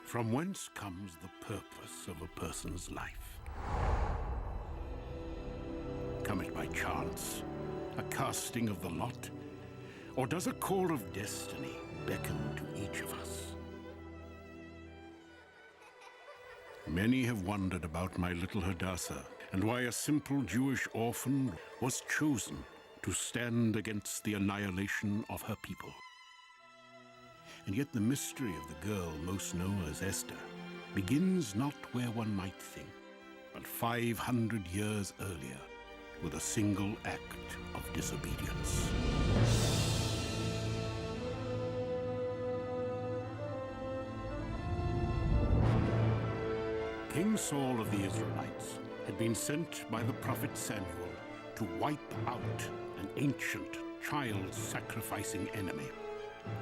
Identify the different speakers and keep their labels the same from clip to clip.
Speaker 1: From whence comes the purpose of a person's life? Come it by chance, a casting of the lot? Or does a call of destiny beckon to each of us? Many have wondered about my little Hadassah and why a simple Jewish orphan was chosen to stand against the annihilation of her people. And yet the mystery of the girl most known as Esther begins not where one might think, but 500 years earlier with a single act of disobedience. King Saul of the Israelites had been sent by the prophet Samuel to wipe out an ancient, child-sacrificing enemy.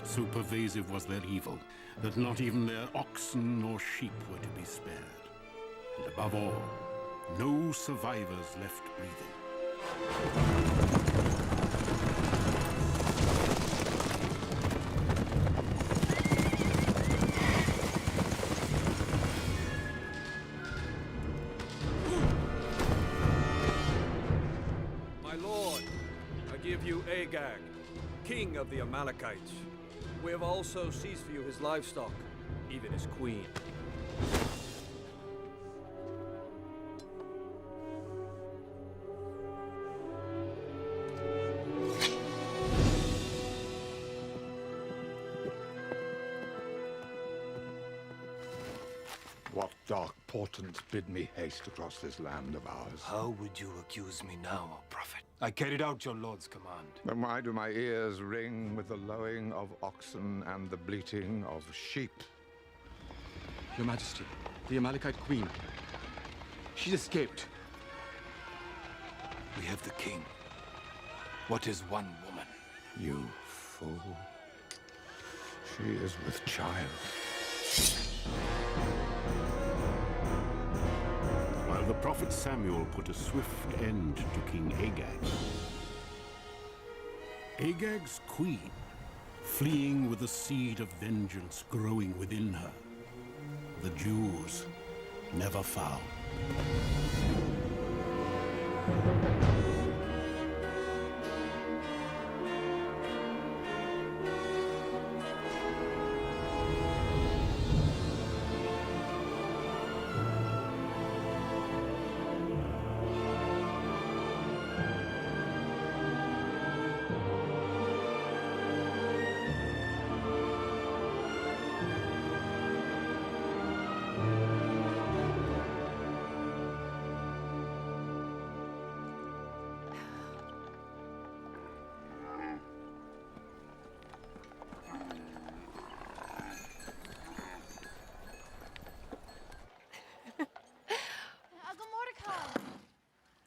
Speaker 1: So pervasive was their evil that not even their oxen or sheep were to be spared. And above all, no survivors left breathing.
Speaker 2: My lord, I give you Agag, king of the Amalekites. We have also seized for you his livestock, even his queen.
Speaker 3: What dark portents bid me haste across this land of ours?
Speaker 4: How would you accuse me now, O prophet? I carried out your lord's command.
Speaker 3: Then why do my ears ring with the lowing of oxen and the bleating of sheep?
Speaker 5: Your Majesty, the Amalekite queen. She's escaped.
Speaker 4: We have the king. What is one woman?
Speaker 3: You fool. She is with child.
Speaker 1: While the prophet Samuel put a swift end to King Agag, Agag's queen, fleeing with a seed of vengeance growing within her, the Jews never found.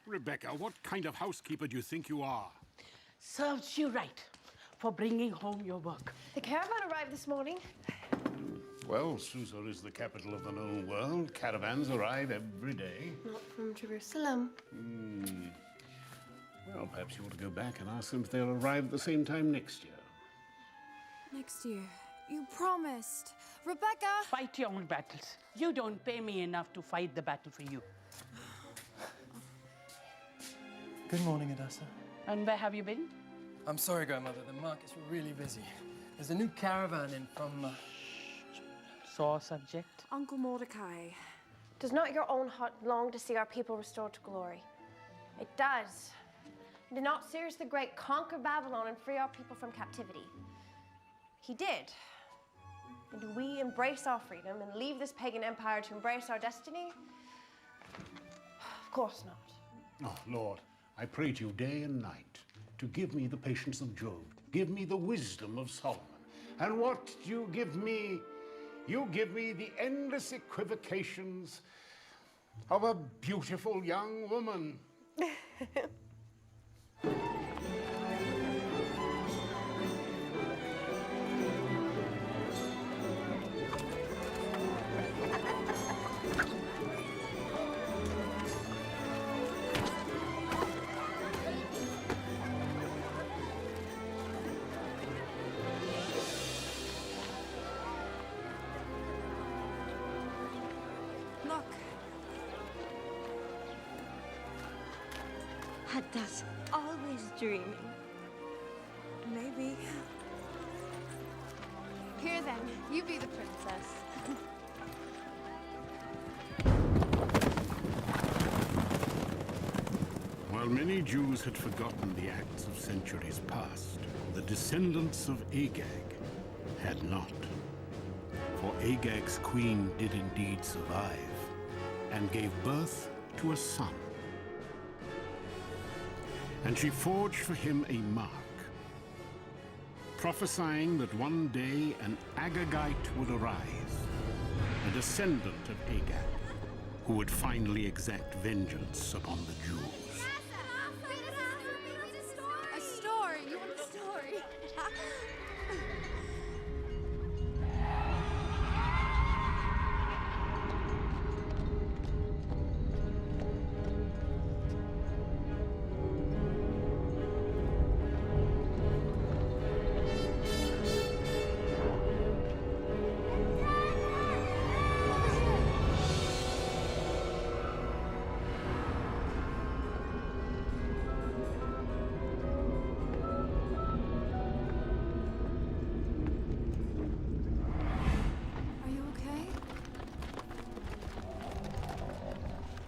Speaker 1: Rebecca, what kind of housekeeper do you think you are?
Speaker 6: Serves you right for bringing home your work.
Speaker 7: The caravan arrived this morning.
Speaker 1: Well, Susa is the capital of the known world. Caravans arrive every day.
Speaker 7: Not from Jerusalem.
Speaker 1: Well, perhaps you ought to go back and ask them if they'll arrive at the same time next year.
Speaker 8: Next year. You promised. Rebecca!
Speaker 6: Fight your own battles. You don't pay me enough to fight the battle for you.
Speaker 9: Good morning, Hadassah.
Speaker 6: And where have you been?
Speaker 9: I'm sorry, Grandmother. The market's really busy. There's a new caravan in from...
Speaker 6: Sore subject.
Speaker 8: Uncle Mordecai.
Speaker 7: Does not your own heart long to see our people restored to glory? It does. Did not Cyrus the Great conquer Babylon and free our people from captivity? He did. And do we embrace our freedom and leave this pagan empire to embrace our destiny? Of course not.
Speaker 1: Oh, Lord, I pray to you day and night to give me the patience of Job, give me the wisdom of Solomon. And what do you give me? You give me the endless equivocations of a beautiful young woman.
Speaker 10: That's always dreaming.
Speaker 8: Maybe. Here then, you be the princess.
Speaker 1: While many Jews had forgotten the acts of centuries past, the descendants of Agag had not. For Agag's queen did indeed survive and gave birth to a son. And she forged for him a mark, prophesying that one day an Agagite would arise, a descendant of Agag, who would finally exact vengeance upon the Jews.
Speaker 8: A story! You want a story? Are you okay?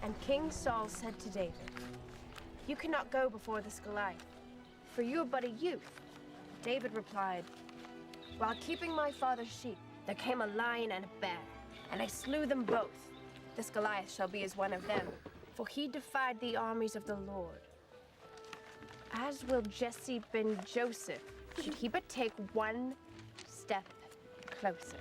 Speaker 7: And King Saul said to David, "You cannot go before this Goliath, for you are but a youth." David replied, "While keeping my father's sheep, there came a lion and a bear, and I slew them both. This Goliath shall be as one of them, for he defied the armies of the Lord. As will Jesse ben Joseph, should he but take one step closer."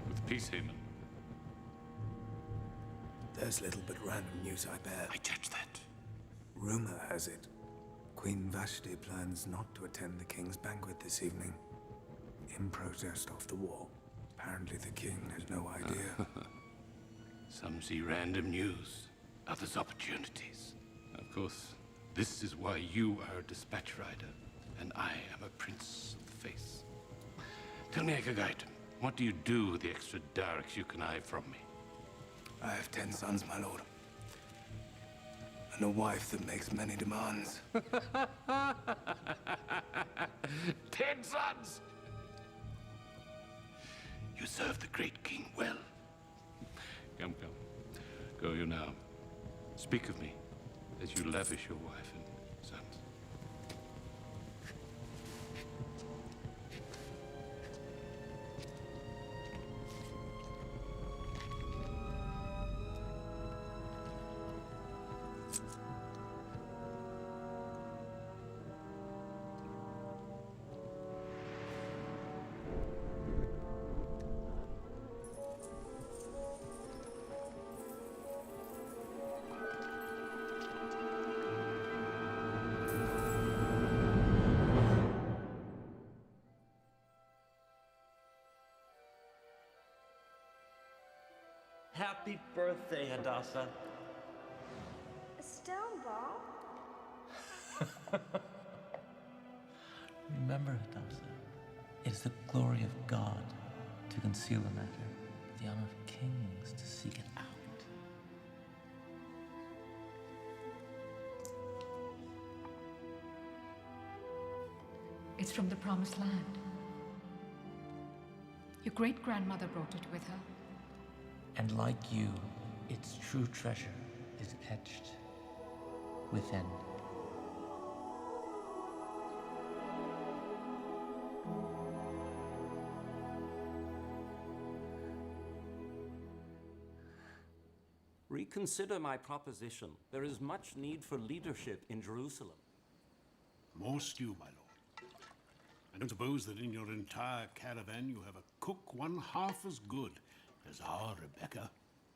Speaker 4: With peace, Haman.
Speaker 11: There's little but random news, I bear.
Speaker 4: I judge that.
Speaker 11: Rumor has it, Queen Vashti plans not to attend the king's banquet this evening, in protest of the war. Apparently the king has no idea.
Speaker 4: Some see random news, others opportunities. Of course, this is why you are a dispatch rider, and I am a prince of the face. Tell me, Agagite, what do you do with the extra darks you connive from me?
Speaker 11: I have 10 sons, my lord. And a wife that makes many demands.
Speaker 4: 10 sons! You serve the great king well. Come, come. Go you now. Speak of me as you lavish your wife and sons.
Speaker 12: Happy birthday, Hadassah.
Speaker 10: Still, Bob?
Speaker 12: Remember, Hadassah, it is the glory of God to conceal a matter, the honor of kings to seek it out.
Speaker 13: It's from the Promised Land. Your great-grandmother brought it with her.
Speaker 12: And like you, its true treasure is etched within.
Speaker 14: Reconsider my proposition. There is much need for leadership in Jerusalem.
Speaker 1: More stew, my lord. I don't suppose that in your entire caravan you have a cook one half as good as our Rebecca.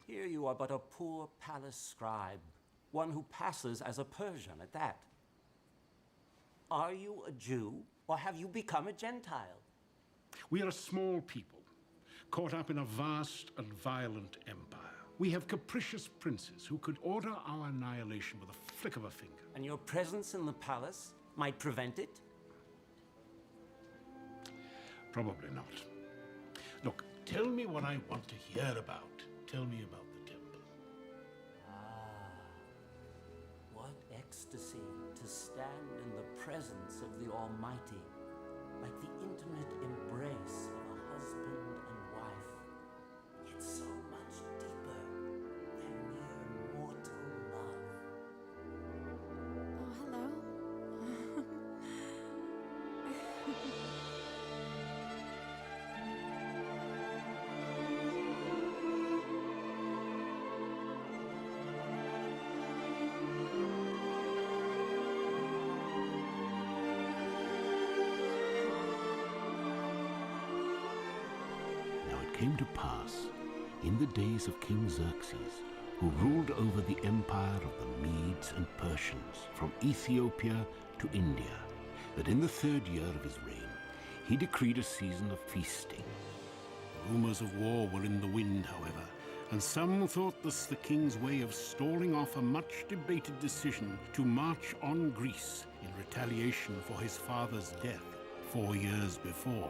Speaker 14: Here you are but a poor palace scribe, one who passes as a Persian at that. Are you a Jew, or have you become a Gentile?
Speaker 1: We are a small people, caught up in a vast and violent empire. We have capricious princes who could order our annihilation with a flick of a finger.
Speaker 14: And your presence in the palace might prevent it?
Speaker 1: Probably not. Look, tell me what I want to hear about. Tell me about the temple.
Speaker 14: What ecstasy to stand in the presence of the Almighty, like the intimate embrace of a husband and wife. It's so much deeper than mere mortal love.
Speaker 8: Oh, hello.
Speaker 1: Came to pass in the days of King Xerxes, who ruled over the empire of the Medes and Persians from Ethiopia to India, that in the 3rd year of his reign he decreed a season of feasting. Rumors of war were in the wind, however, and some thought this the king's way of stalling off a much-debated decision to march on Greece in retaliation for his father's death 4 years before.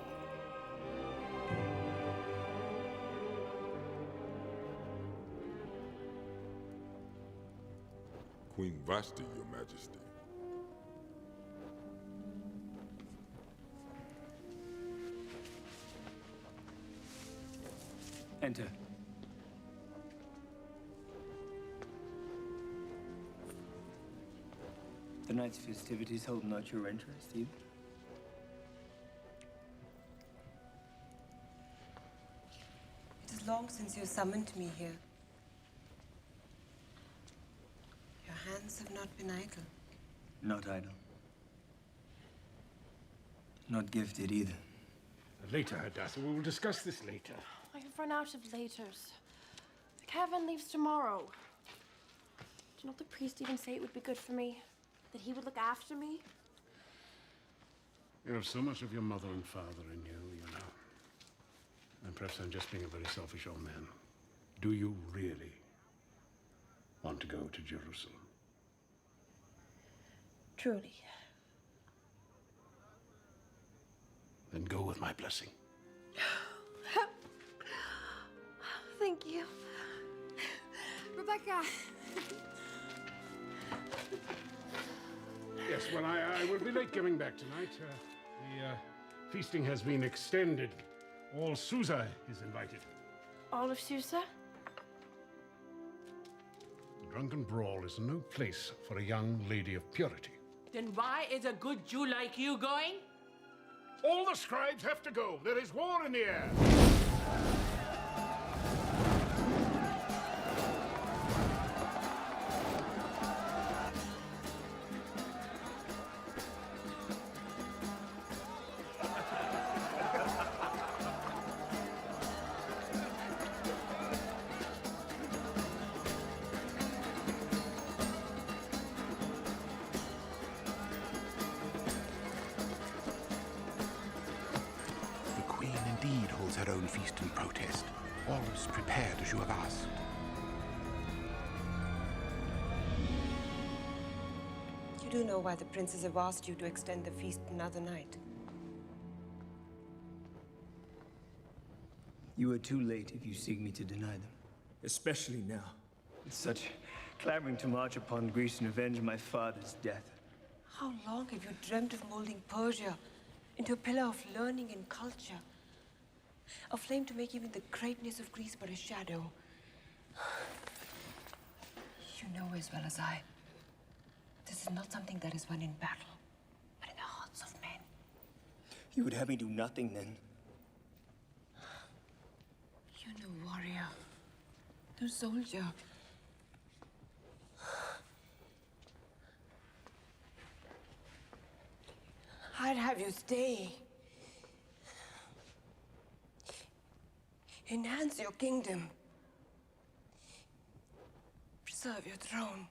Speaker 15: Queen Vashti, Your Majesty.
Speaker 9: Enter. Tonight's festivities hold not your interest, either.
Speaker 10: It is long since you summoned me here. Your hands have not been idle.
Speaker 9: Not idle. Not gifted either.
Speaker 1: Later, Hadassah. We will discuss this later.
Speaker 7: I have run out of laters. The caravan leaves tomorrow. Did not the priest even say it would be good for me? That he would look after me?
Speaker 1: You have so much of your mother and father in you, you know. And perhaps I'm just being a very selfish old man. Do you really want to go to Jerusalem?
Speaker 7: Truly.
Speaker 1: Then go with my blessing.
Speaker 8: Thank you. Rebecca!
Speaker 1: Yes, well, I will be late coming back tonight. The feasting has been extended. All Susa is invited.
Speaker 7: All of Susa?
Speaker 1: The drunken brawl is no place for a young lady of purity.
Speaker 6: Then why is a good Jew like you going?
Speaker 1: All the scribes have to go. There is war in the air.
Speaker 16: Her own feast and protest. All is prepared as you have asked.
Speaker 10: You do know why the princes have asked you to extend the feast another night.
Speaker 9: You are too late if you seek me to deny them. Especially now. With such clamoring to march upon Greece and avenge my father's death.
Speaker 10: How long have you dreamt of molding Persia into a pillar of learning and culture? A flame to make even the greatness of Greece but a shadow. You know as well as I, this is not something that is won in battle, but in the hearts of men.
Speaker 9: You would have me do nothing then?
Speaker 10: You're no warrior, no soldier. I'd have you stay. Enhance your kingdom. Preserve your throne.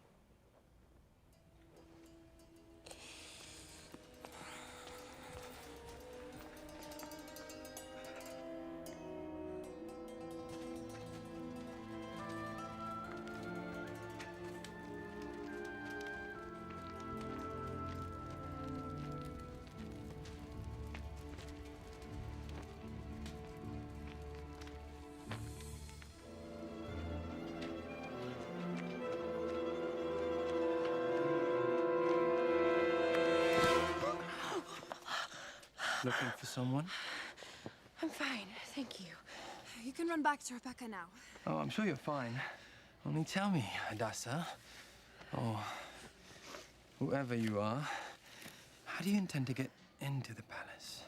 Speaker 9: Looking for someone?
Speaker 8: I'm fine, thank you. You can run back to Rebecca now.
Speaker 9: Oh, I'm sure you're fine. Only tell me, Hadassah, or whoever you are, how do you intend to get into the palace?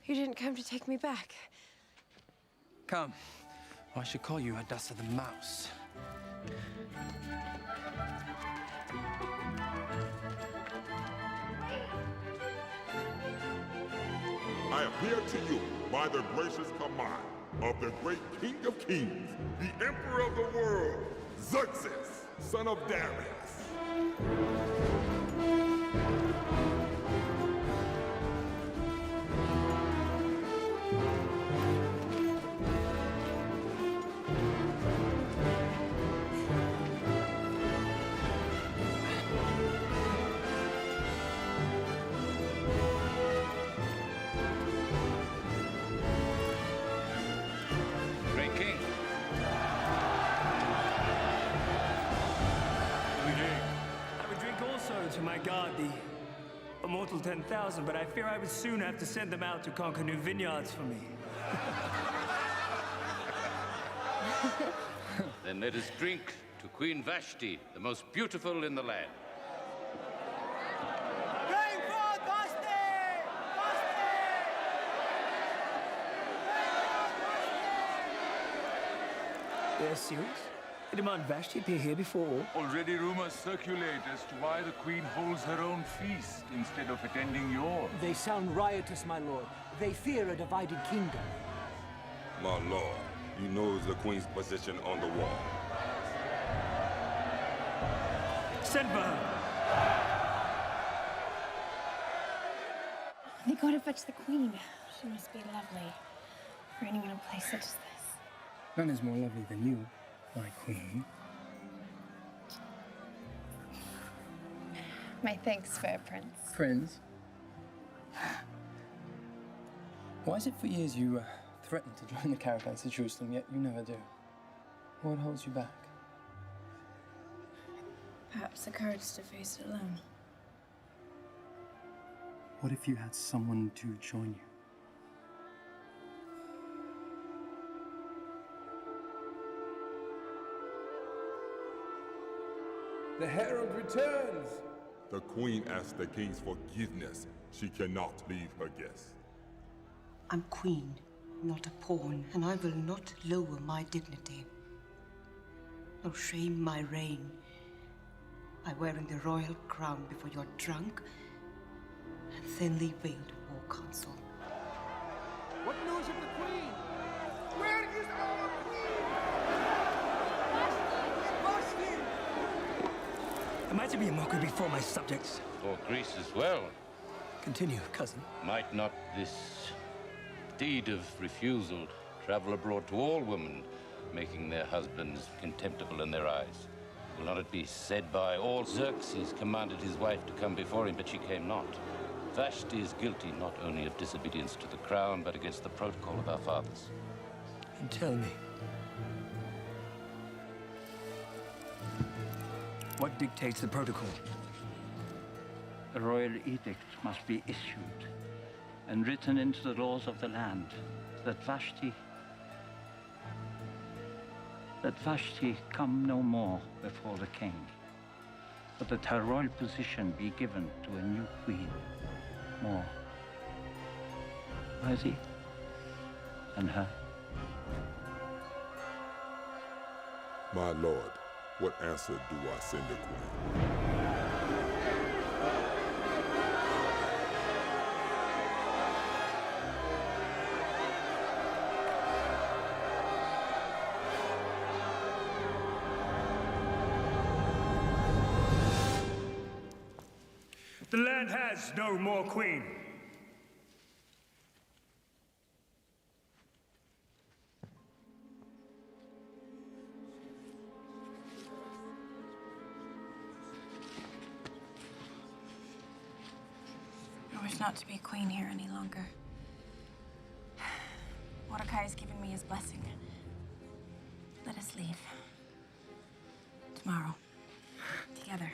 Speaker 8: You didn't come to take me back.
Speaker 9: Come, or I should call you Hadassah the Mouse.
Speaker 15: I appear to you by the gracious command of the great King of Kings, the Emperor of the world, Xerxes, son of Darius.
Speaker 4: Great King.
Speaker 9: I would drink also to my god, the immortal 10,000, but I fear I would soon have to send them out to conquer new vineyards for me.
Speaker 4: Then let us drink to Queen Vashti, the most beautiful in the land.
Speaker 10: Bring forth Vashti!
Speaker 9: They're serious? They demand Vashti appear here before all?
Speaker 17: Already rumors circulate as to why the Queen holds her own feast instead of attending yours.
Speaker 18: They sound riotous, my lord. They fear a divided kingdom.
Speaker 15: My lord, you know the Queen's position on the wall.
Speaker 9: Send for her.
Speaker 8: They gotta fetch the queen. She must be lovely for anyone in a place such as this.
Speaker 9: None is more lovely than you, my queen.
Speaker 8: My thanks, fair prince.
Speaker 9: Friends? Why is it for years you threatened to join the caravans to Jerusalem, yet you never do? What holds you back?
Speaker 8: Perhaps the courage to face it alone.
Speaker 9: What if you had someone to join you?
Speaker 17: The herald returns!
Speaker 15: The Queen asks the King's forgiveness. She cannot leave her guests.
Speaker 10: I'm queen, not a pawn, and I will not lower my dignity, nor shame my reign by wearing the royal crown before your drunk and thinly veiled war council.
Speaker 18: What news of the queen? Where is our queen?
Speaker 9: Am I to be a mocker before my subjects?
Speaker 4: For Greece as well.
Speaker 9: Continue, cousin.
Speaker 4: Might not this deed of refusal travel abroad to all women, making their husbands contemptible in their eyes? Will not it be said by all, Xerxes commanded his wife to come before him, but she came not? Vashti is guilty not only of disobedience to the crown, but against the protocol of our fathers.
Speaker 9: And tell me, what dictates the protocol?
Speaker 19: A royal edict must be issued and written into the laws of the land that Vashti come no more before the king, but that her royal position be given to a new queen, more worthy than her.
Speaker 15: My lord, what answer do I send the Queen?
Speaker 9: The land has no more queen.
Speaker 8: I wish not to be queen here any longer. Mordecai has given me his blessing. Let us leave. Tomorrow. Together.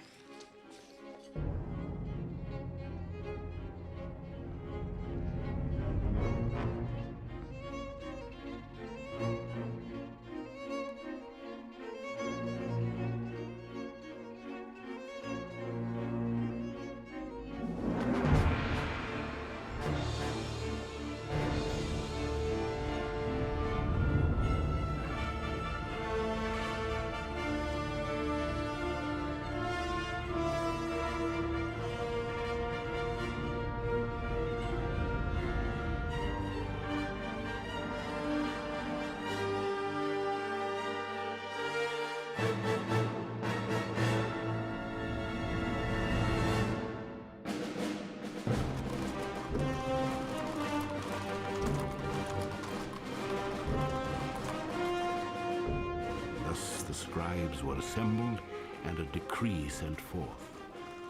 Speaker 1: tribes were assembled and a decree sent forth.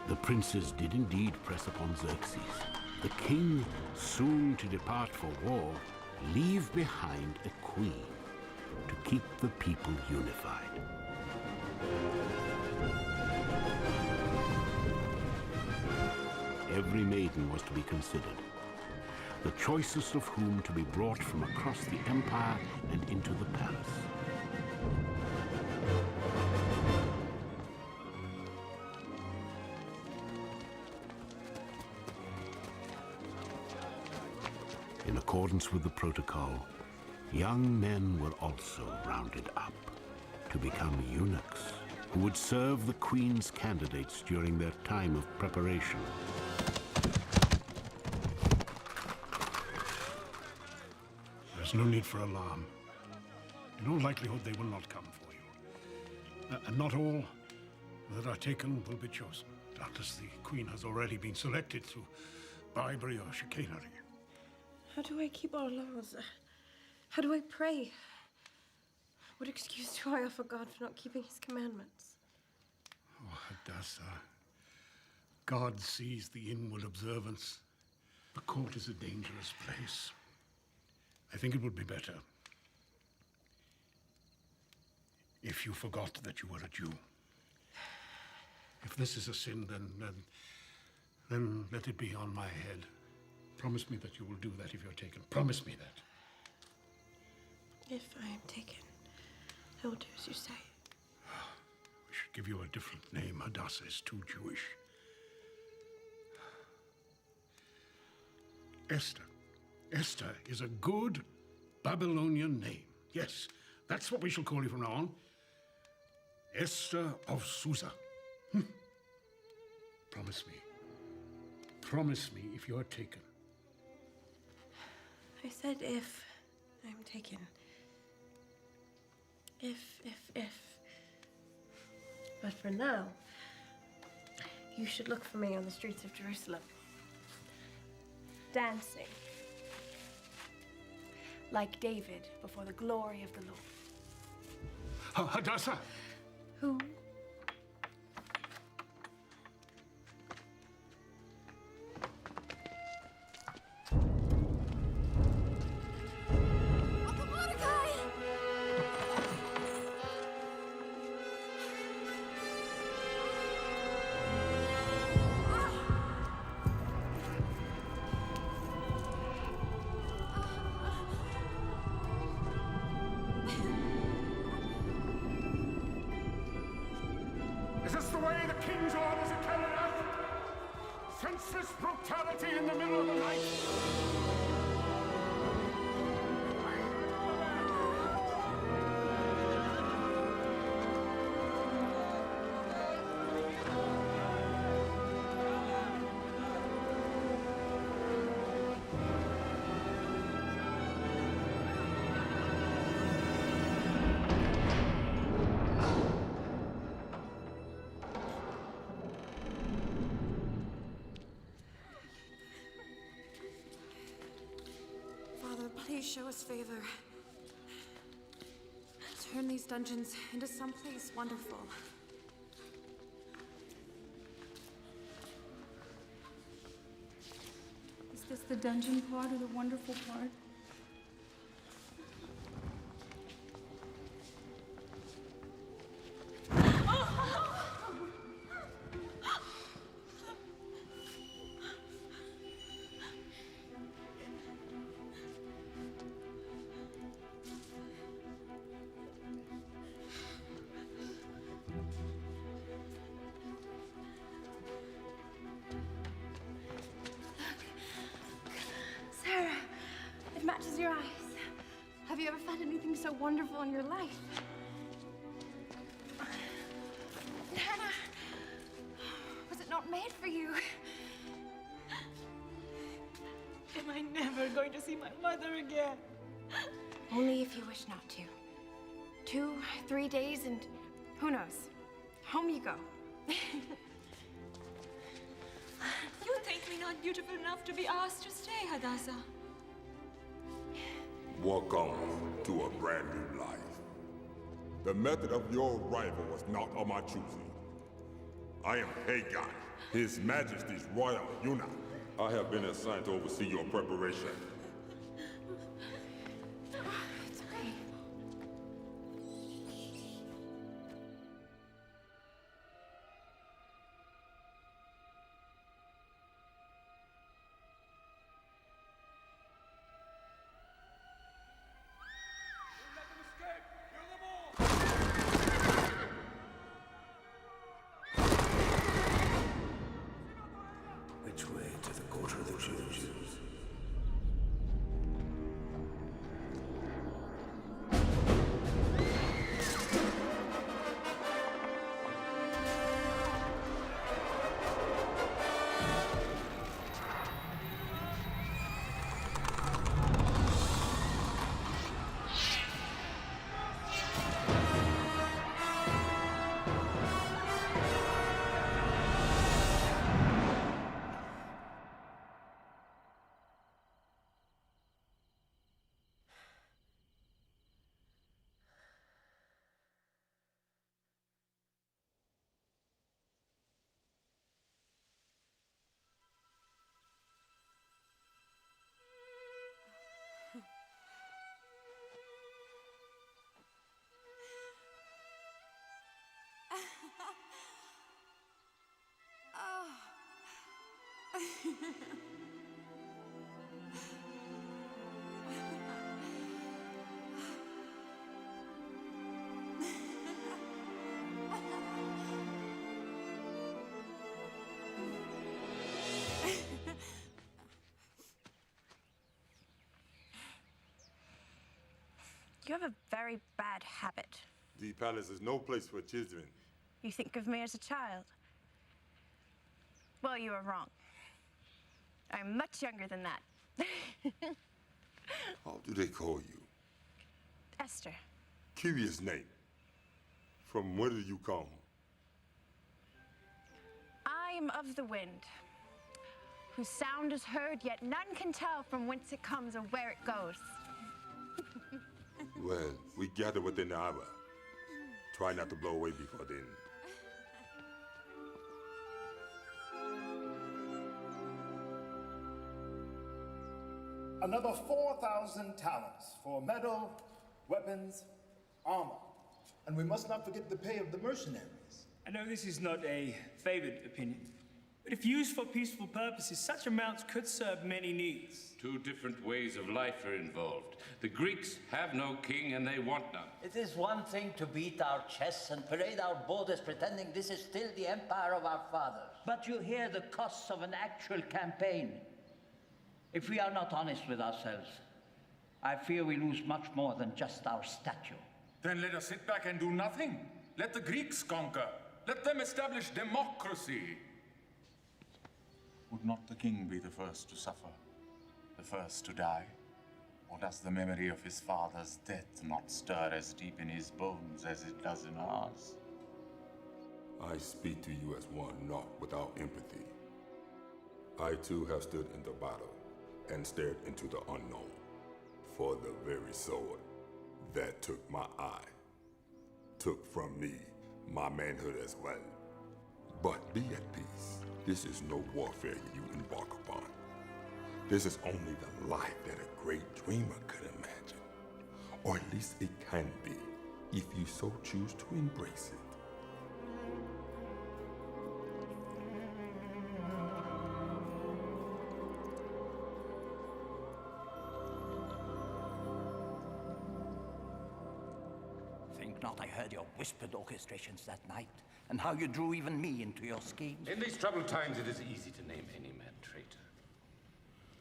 Speaker 1: The princes did indeed press upon Xerxes. The king, soon to depart for war, leave behind a queen to keep the people unified. Every maiden was to be considered, the choicest of whom to be brought from across the empire and into the palace. In accordance with the protocol, young men were also rounded up to become eunuchs who would serve the queen's candidates during their time of preparation. There's no need for alarm. In all likelihood, they will not come for you. And not all that are taken will be chosen. Doubtless the queen has already been selected through bribery or chicanery.
Speaker 7: How do I keep our laws? How do I pray? What excuse do I offer God for not keeping his commandments?
Speaker 1: Oh, Hadassah. God sees the inward observance. The court is a dangerous place. I think it would be better if you forgot that you were a Jew. If this is a sin, then let it be on my head. Promise me that you will do that if you're taken. Promise me that.
Speaker 7: If I am taken, I will do as you say.
Speaker 1: We should give you a different name. Hadassah is too Jewish. Esther. Esther is a good Babylonian name. Yes, that's what we shall call you from now on. Esther of Susa. Promise me. Promise me if you're taken.
Speaker 7: I said if I'm taken. If. But for now, you should look for me on the streets of Jerusalem. Dancing. Like David before the glory of the Lord.
Speaker 1: Hadassah!
Speaker 7: Who?
Speaker 1: Is this the way the king's orders are carried out? Senseless brutality in the middle of the night?
Speaker 20: Please show us favor. Turn these dungeons into someplace wonderful.
Speaker 8: Is this the dungeon part or the wonderful part?
Speaker 7: Sarah, it matches your eyes. Have you ever found anything so wonderful in your life? Hannah, was it not made for you?
Speaker 20: Am I never going to see my mother again?
Speaker 7: Only if you wish not to. 2, 3 days and who knows? Home you go.
Speaker 20: You think me not beautiful enough to be asked to stay, Hadassah?
Speaker 15: Welcome to a brand new life. The method of your arrival was not of my choosing. I am Hagon, His Majesty's royal eunuch. I have been assigned to oversee your preparation.
Speaker 7: It's okay.
Speaker 11: Which way to the Court of the Jews?
Speaker 7: You have a very bad habit.
Speaker 15: The palace is no place for children.
Speaker 7: You think of me as a child. Well, you are wrong. I'm much younger than that.
Speaker 15: How do they call you?
Speaker 7: Esther.
Speaker 15: Curious name. From where do you come?
Speaker 7: I am of the wind, whose sound is heard, yet none can tell from whence it comes or where it goes.
Speaker 15: Well, we gather within the hour. Try not to blow away before then.
Speaker 18: Another 4,000 talents for metal, weapons, armor. And we must not forget the pay of the mercenaries.
Speaker 21: I know this is not a favored opinion, but if used for peaceful purposes, such amounts could serve many needs.
Speaker 4: Two different ways of life are involved. The Greeks have no king and they want none.
Speaker 14: It is one thing to beat our chests and parade our borders pretending this is still the empire of our fathers. But you hear the costs of an actual campaign. If we are not honest with ourselves, I fear we lose much more than just our stature.
Speaker 17: Then let us sit back and do nothing. Let the Greeks conquer. Let them establish democracy. Would not the king be the first to suffer? The first to die? Or does the memory of his father's death not stir as deep in his bones as it does in ours?
Speaker 15: I speak to you as one not without empathy. I too have stood in the battle and stared into the unknown for the very sword that took my eye, took from me my manhood as well. But be at peace. This is no warfare you embark upon. This is only the life that a great dreamer could imagine. Or at least it can be, if you so choose to embrace it.
Speaker 14: Think not I heard your whispered orchestrations that night, and how you drew even me into your schemes.
Speaker 4: In these troubled times, it is easy to name any man traitor.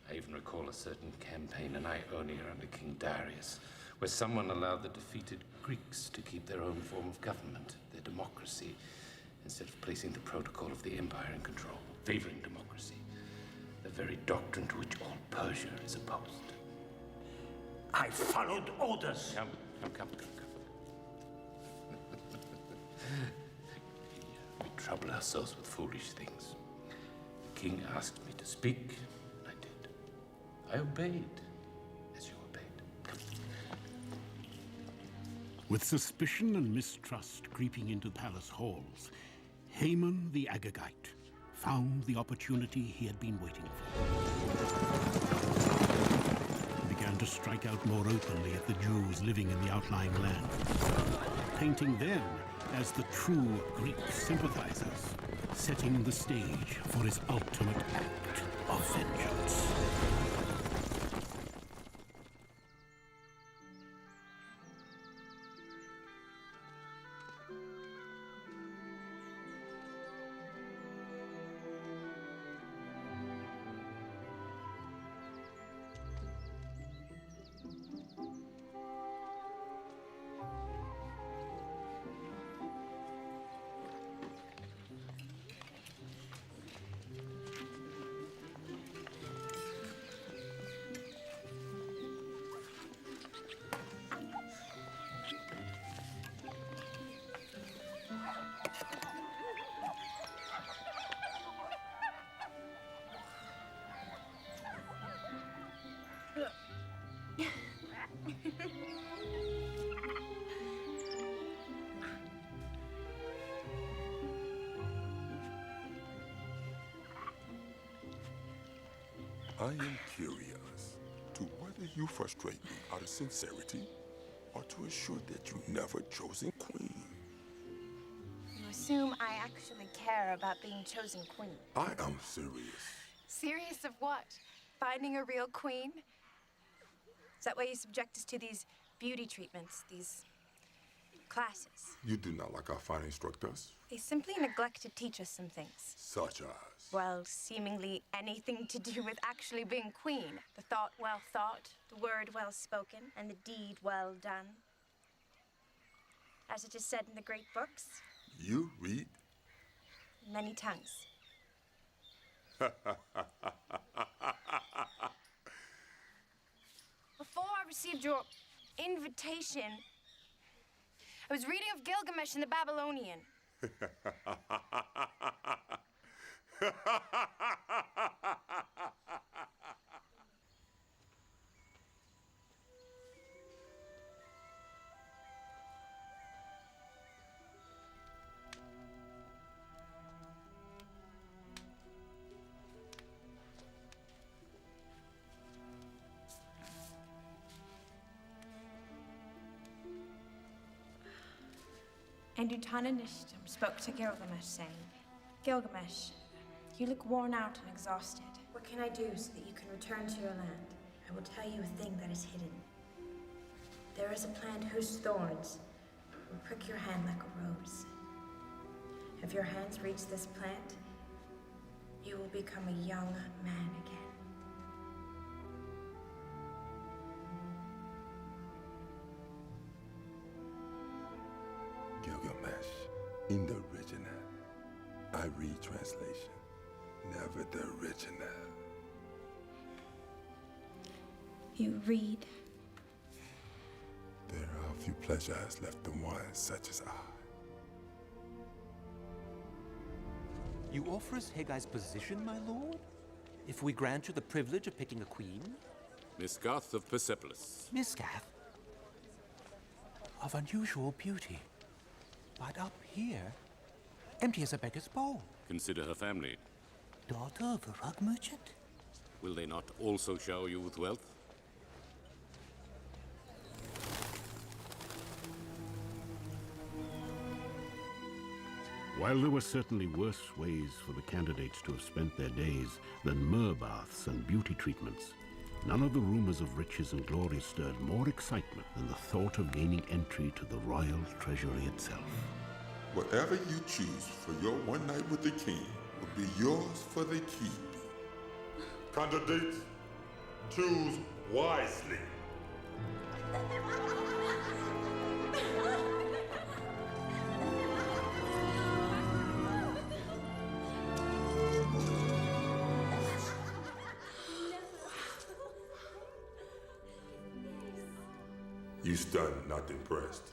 Speaker 4: I even recall a certain campaign in Ionia under King Darius, where someone allowed the defeated Greeks to keep their own form of government, their democracy, instead of placing the protocol of the empire in control, favoring democracy, the very doctrine to which all Persia is opposed.
Speaker 14: I followed orders.
Speaker 4: Come. We trouble ourselves with foolish things. The king asked me to speak, and I did. I obeyed, as you obeyed. Come.
Speaker 1: With suspicion and mistrust creeping into palace halls, Haman the Agagite found the opportunity he had been waiting for. He began to strike out more openly at the Jews living in the outlying land, painting them as the true Greek sympathizers, setting the stage for his ultimate act of vengeance.
Speaker 15: I am curious to whether you frustrate me out of sincerity or to assure that you never chosen queen.
Speaker 7: You assume I actually care about being chosen queen.
Speaker 15: I am serious.
Speaker 7: Serious of what? Finding a real queen? Is that why you subject us to these beauty treatments, these classes?
Speaker 15: You do not like our fine instructors?
Speaker 7: They simply neglect to teach us some things.
Speaker 15: Such as?
Speaker 7: Well, seemingly anything to do with actually being queen. The thought well thought, the word well spoken, and the deed well done. As it is said in the great books.
Speaker 15: You read?
Speaker 7: Many tongues. Before I received your invitation, I was reading of Gilgamesh in the Babylonian. And Utananishtam spoke to Gilgamesh, saying, Gilgamesh, you look worn out and exhausted. What can I do so that you can return to your land? I will tell you a thing that is hidden. There is a plant whose thorns will prick your hand like a rose. If your hands reach this plant, you will become a young man again.
Speaker 15: Gilgamesh. In the original. I read translation, never the original.
Speaker 7: You read?
Speaker 15: There are few pleasures left in one such as I.
Speaker 2: You offer us Haggai's position, my lord? If we grant you the privilege of picking a queen?
Speaker 4: Misgath of Persepolis.
Speaker 2: Misgath? Of unusual beauty. But up here, empty as a beggar's bowl.
Speaker 4: Consider her family.
Speaker 2: Daughter of a rug merchant?
Speaker 4: Will they not also shower you with wealth?
Speaker 1: While there were certainly worse ways for the candidates to have spent their days than myrrh baths and beauty treatments, none of the rumors of riches and glory stirred more excitement than the thought of gaining entry to the royal treasury itself.
Speaker 15: Whatever you choose for your one night with the king will be yours for the keep. Candidates, choose wisely. You stunned, not impressed.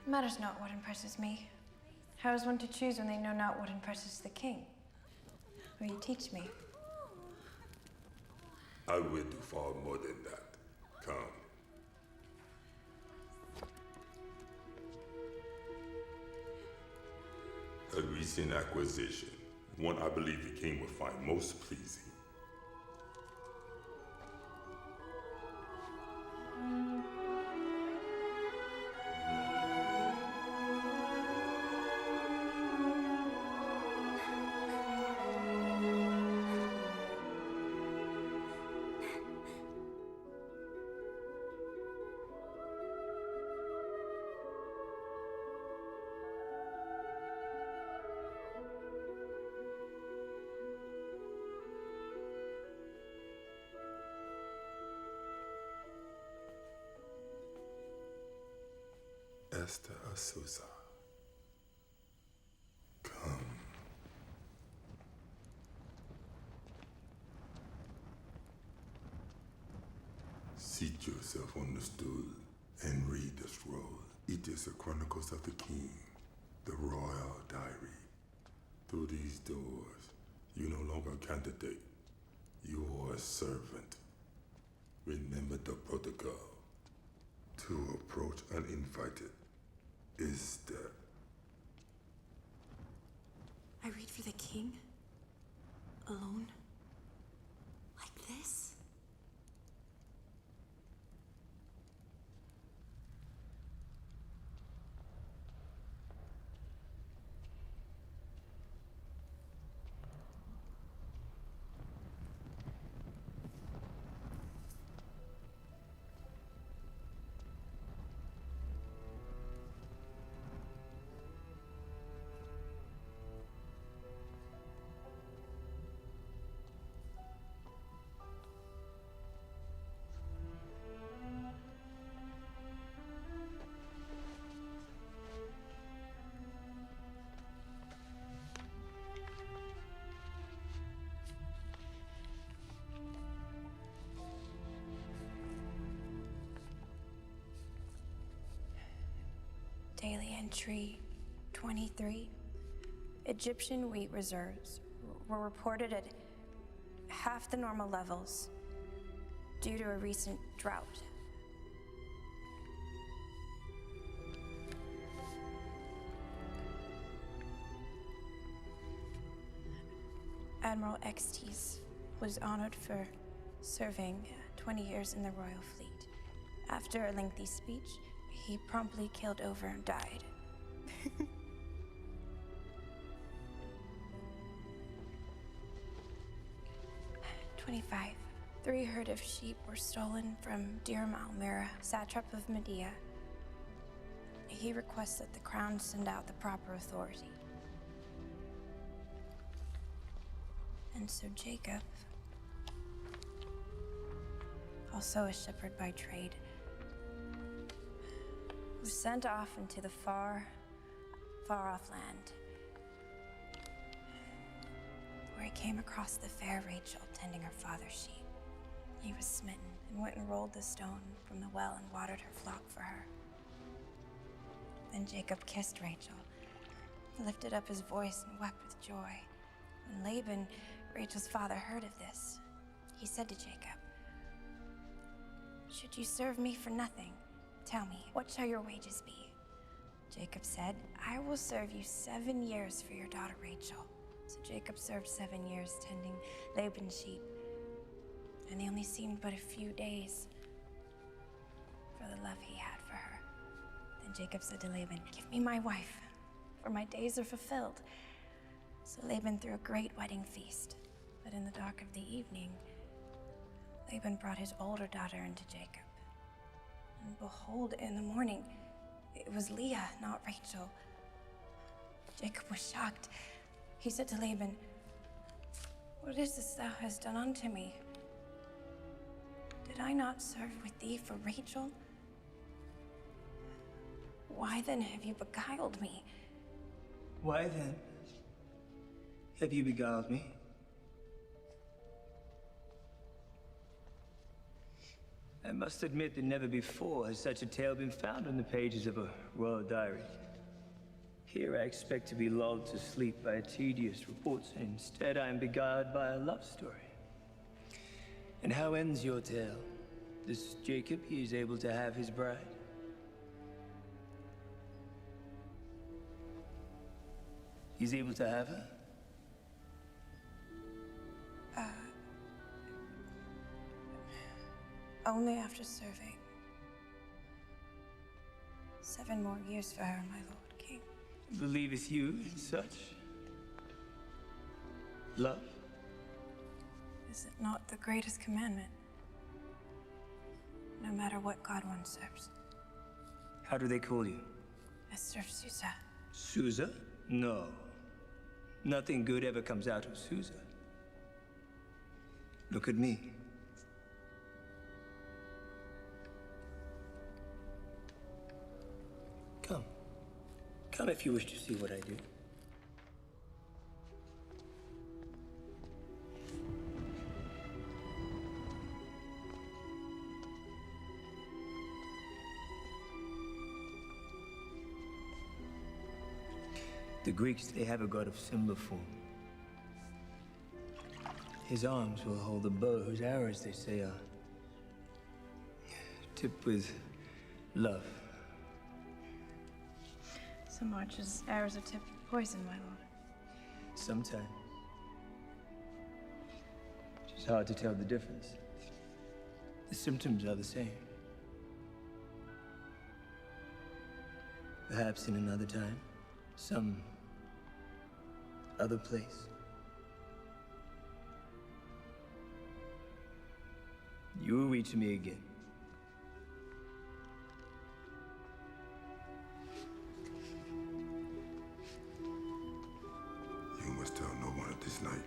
Speaker 7: It matters not what impresses me. How is one to choose when they know not what impresses the king? Will you teach me?
Speaker 15: I will do far more than that. Come. A recent acquisition, one I believe the king would find most pleasing. Esther Asusa. Come. Seat yourself on the stool and read the scroll. It is the Chronicles of the King, the Royal Diary. Through these doors, you no longer a candidate. You are a servant. Remember the protocol. To approach uninvited is death.
Speaker 8: I read for the king? Alone? Like this? Daily entry 23. Egyptian wheat reserves were reported at half the normal levels due to a recent drought. Admiral Extes was honored for serving 20 years in the royal fleet. After a lengthy speech, he promptly keeled over and died. 25. 3 herd of sheep were stolen from Dirham al-Mira, satrap of Medea. He requests that the crown send out the proper authority. And so Jacob, also a shepherd by trade, was sent off into the far off land, where he came across the fair Rachel tending her father's sheep. He was smitten and went and rolled the stone from the well and watered her flock for her. Then Jacob kissed Rachel, lifted up his voice and wept with joy. When Laban, Rachel's father, heard of this, he said to Jacob, "Should you serve me for nothing? Tell me, what shall your wages be?" Jacob said, "I will serve you 7 years for your daughter Rachel." So Jacob served 7 years tending Laban's sheep, and they only seemed but a few days for the love he had for her. Then Jacob said to Laban, "Give me my wife, for my days are fulfilled." So Laban threw a great wedding feast. But in the dark of the evening, Laban brought his older daughter into Jacob. And behold, in the morning, it was Leah, not Rachel. Jacob was shocked. He said to Laban, "What is this thou hast done unto me? Did I not serve with thee for Rachel? Why then have you beguiled me?"
Speaker 21: Why then have you beguiled me? I must admit that never before has such a tale been found in the pages of a royal diary. Here I expect to be lulled to sleep by a tedious report, and instead I am beguiled by a love story. And how ends your tale? This Jacob, he is able to have his bride? He's able to have her?
Speaker 8: Only after serving 7 more years for her, my lord king.
Speaker 21: Believeth you in such love?
Speaker 8: Is it not the greatest commandment? No matter what god one serves.
Speaker 21: How do they call you?
Speaker 8: Esther of Susa.
Speaker 21: Susa? No. Nothing good ever comes out of Susa. Look at me. Come. Come if you wish to see what I do. The Greeks, they have a god of similar form. His arms will hold a bow whose arrows, they say, are tipped with love.
Speaker 8: Some archers' arrows are tipped with poison, my lord.
Speaker 21: Sometimes. It's hard to tell the difference. The symptoms are the same. Perhaps in another time, some other place. You will reach me again.
Speaker 15: You must tell no one of this night.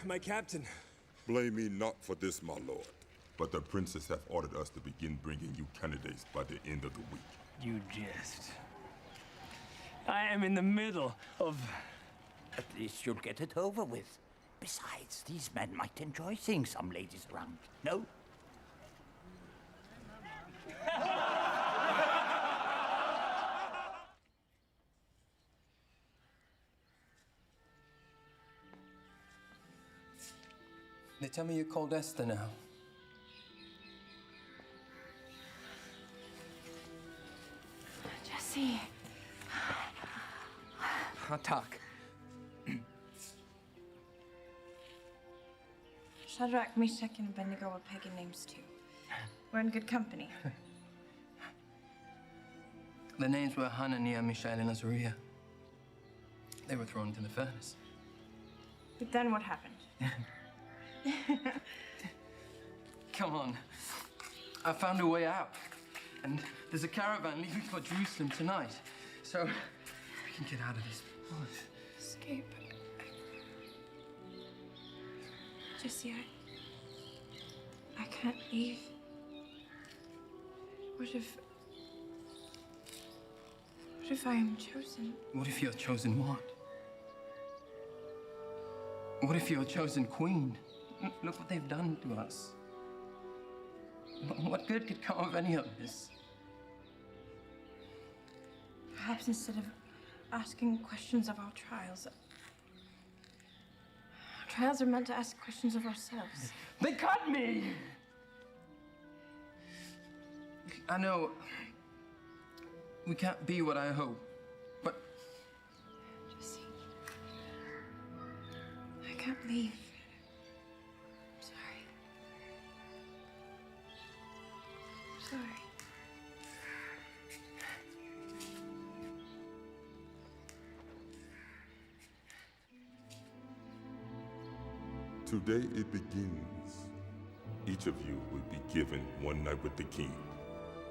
Speaker 21: My captain.
Speaker 15: Blame me not for this, my lord. But the princess hath ordered us to begin bringing you candidates by the end of the week.
Speaker 21: You jest. I am in the middle of...
Speaker 5: At least you'll get it over with. Besides, these men might enjoy seeing some ladies around. No?
Speaker 9: They tell me you're called Esther now.
Speaker 8: Jesse.
Speaker 9: Talk.
Speaker 8: Shadrach, Meshach, and Abednego are pagan names too. We're in good company.
Speaker 9: The names were Hananiah, Mishael, and Azariah. They were thrown into the furnace.
Speaker 8: But then what happened?
Speaker 9: Come on. I found a way out. And There's a caravan leaving for Jerusalem tonight. So we can get out of this place.
Speaker 8: Escape. Jesse, I can't leave. What if I am chosen?
Speaker 9: What if you're chosen what? What if you're chosen queen? Look what they've done to us. What good could come of any of this?
Speaker 8: Perhaps instead of asking questions of our trials are meant to ask questions of ourselves.
Speaker 9: They cut me! I know we can't be what I hope, but...
Speaker 8: Jesse, I can't leave. I'm sorry. I'm sorry.
Speaker 15: Today it begins. Each of you will be given one night with the king.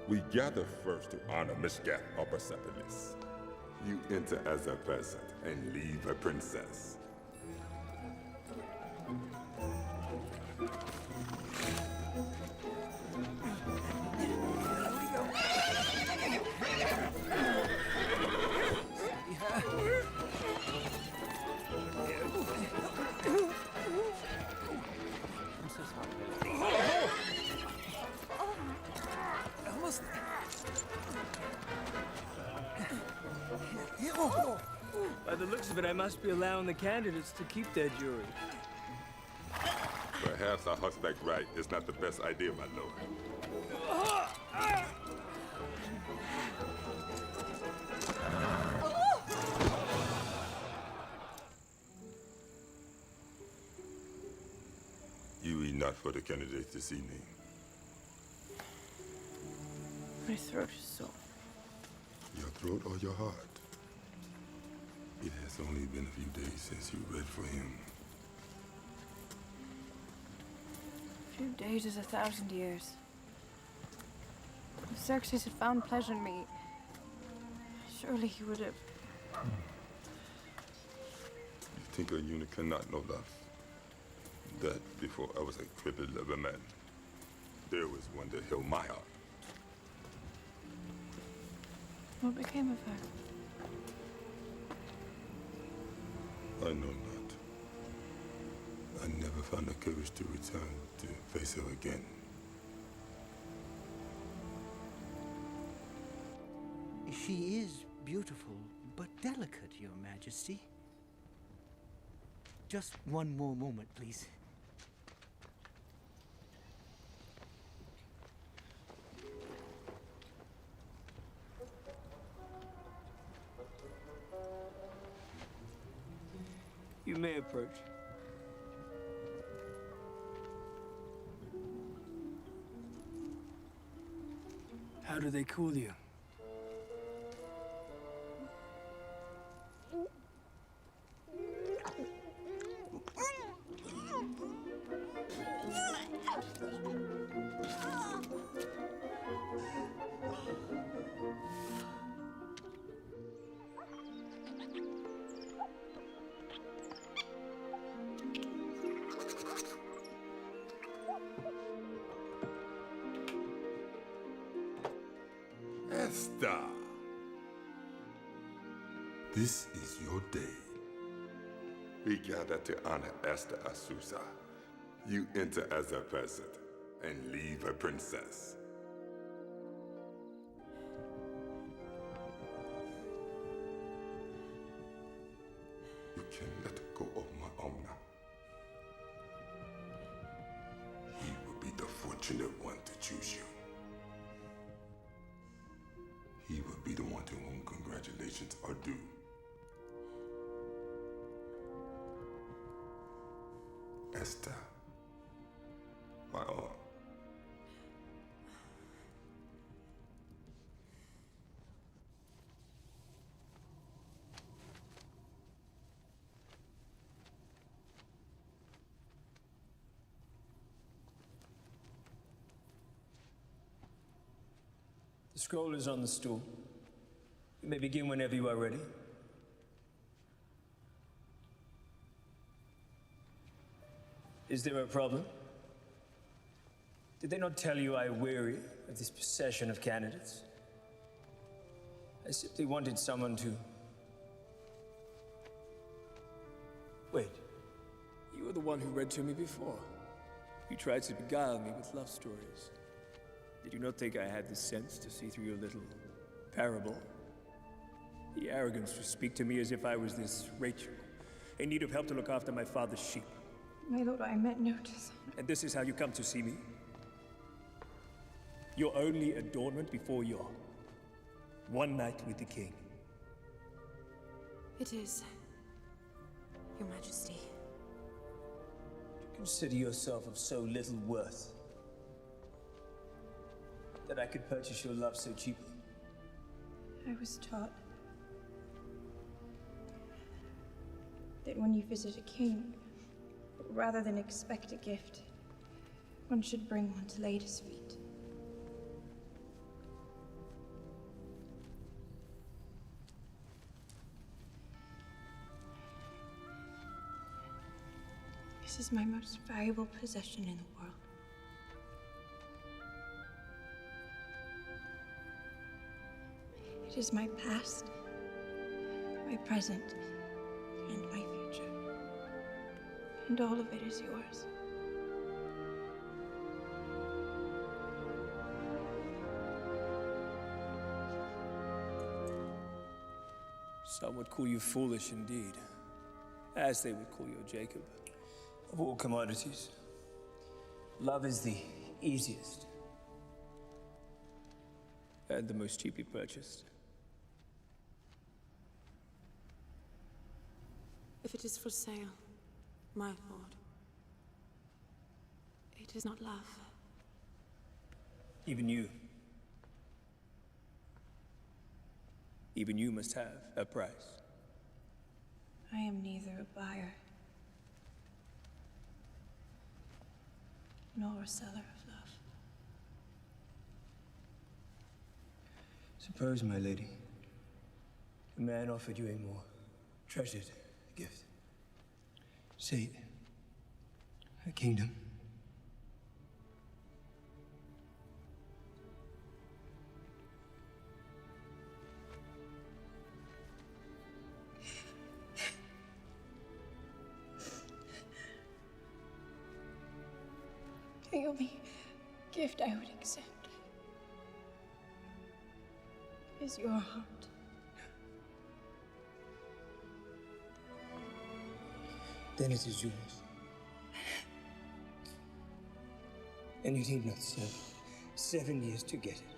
Speaker 15: We gather first to honor Mishgat of Persepolis. You enter as a peasant and leave a princess.
Speaker 21: By the looks of it, I must be allowing the candidates to keep their jury.
Speaker 15: Perhaps a horseback ride is not the best idea, my lord. You eat not for the candidates this evening.
Speaker 8: My throat is sore.
Speaker 15: Your throat or your heart? It has only been a few days since you read for him.
Speaker 8: A few days is 1,000 years. If Xerxes had found pleasure in me, surely he would have.
Speaker 15: You think a eunuch cannot know love? That before I was a crippled of a man, there was one that held my heart.
Speaker 8: What became of her?
Speaker 15: I know not. I never found the courage to return to face her again.
Speaker 14: She is beautiful, but delicate, Your Majesty. Just one more moment, please.
Speaker 21: You may approach. How do they cool you?
Speaker 15: Esther! This is your day. We gather to honor Esther Asusa. You enter as a peasant and leave a princess. You can let go of my Omna. He will be the fortunate one to choose you. He will be the one to whom congratulations are due. Esther, my own.
Speaker 21: The scroll is on the stool. You may begin whenever you are ready. Is there a problem? Did they not tell you I weary of this procession of candidates? I simply wanted someone to... Wait. You were the one who read to me before. You tried to beguile me with love stories. Did you not think I had the sense to see through your little parable? The arrogance to speak to me as if I was this Rachel, in need of help to look after my father's sheep.
Speaker 8: My lord, I meant no dishonor.
Speaker 21: And this is how you come to see me? Your only adornment before your one night with the king.
Speaker 8: It is, Your Majesty.
Speaker 21: You consider yourself of so little worth that I could purchase your love so cheaply?
Speaker 8: I was taught that when you visit a king, rather than expect a gift, one should bring one to lay at his feet. This is my most valuable possession in the world. It is my past, my present, and my future. And all of it is yours.
Speaker 21: Some would call you foolish indeed, as they would call your Jacob. Of all commodities, love is the easiest and the most cheaply purchased.
Speaker 8: If it is for sale, my lord, it is not love.
Speaker 21: Even you must have a price.
Speaker 8: I am neither a buyer nor a seller of love.
Speaker 21: Suppose, my lady, a man offered you a more treasured gift. Say, a kingdom.
Speaker 8: The only gift I would accept is your heart.
Speaker 21: Then it is yours. And you need not serve 7 years to get it.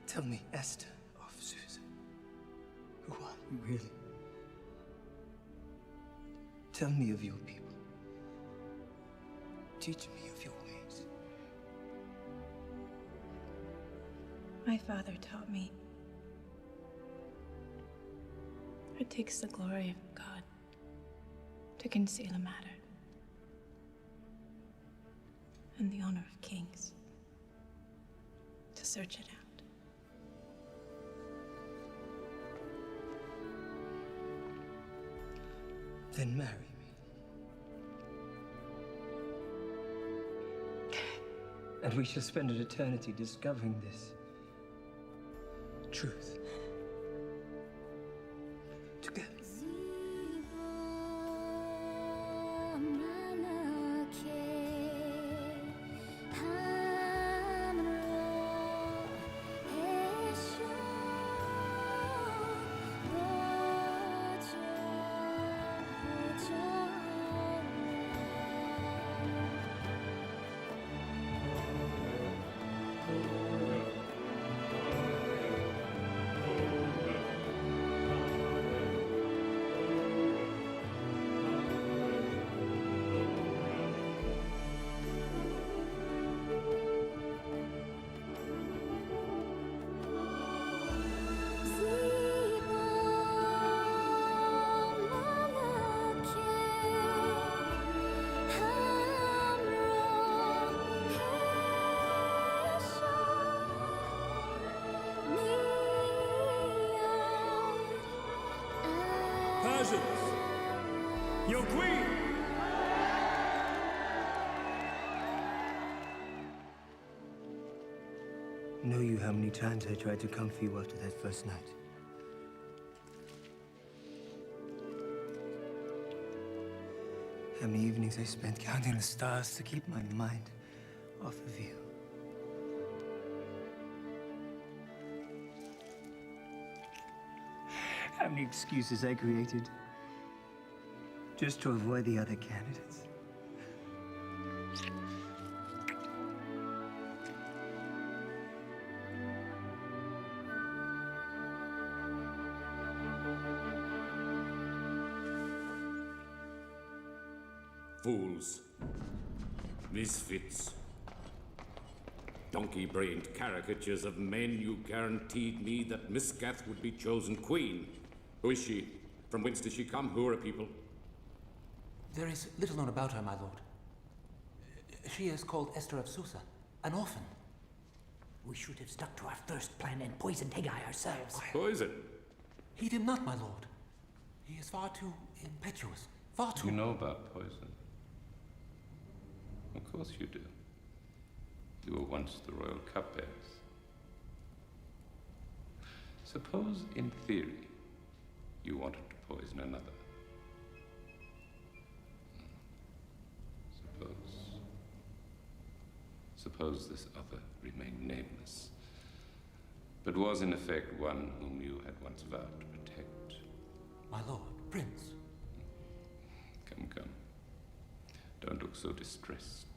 Speaker 21: Tell me, Esther of Susan, who are you really? Tell me of your people. Teach me of your ways.
Speaker 8: My father taught me it takes the glory of God to conceal a matter, and the honor of kings to search it out.
Speaker 21: Then marry me. And we shall spend an eternity discovering this truth. Together.
Speaker 3: presence, your queen.
Speaker 21: Know you how many times I tried to come for you after that first night? How many evenings I spent counting the stars to keep my mind off of you. How many excuses I created just to avoid the other candidates.
Speaker 22: Fools. Misfits. Donkey-brained caricatures of men. You guaranteed me that Miscath would be chosen queen. Who is she? From whence does she come? Who are her people?
Speaker 2: There is little known about her, my lord. She is called Esther of Susa, an orphan.
Speaker 5: We should have stuck to our first plan and poisoned Haggai ourselves.
Speaker 22: Poison?
Speaker 2: Heed him not, my lord. He is far too impetuous. Far too...
Speaker 4: You know about poison. Of course you do. You were once the royal cupbearers. Suppose, in theory, you wanted to poison another. Suppose this other remained nameless, but was in effect one whom you had once vowed to protect.
Speaker 2: My lord, Prince.
Speaker 4: Come. Don't look so distressed.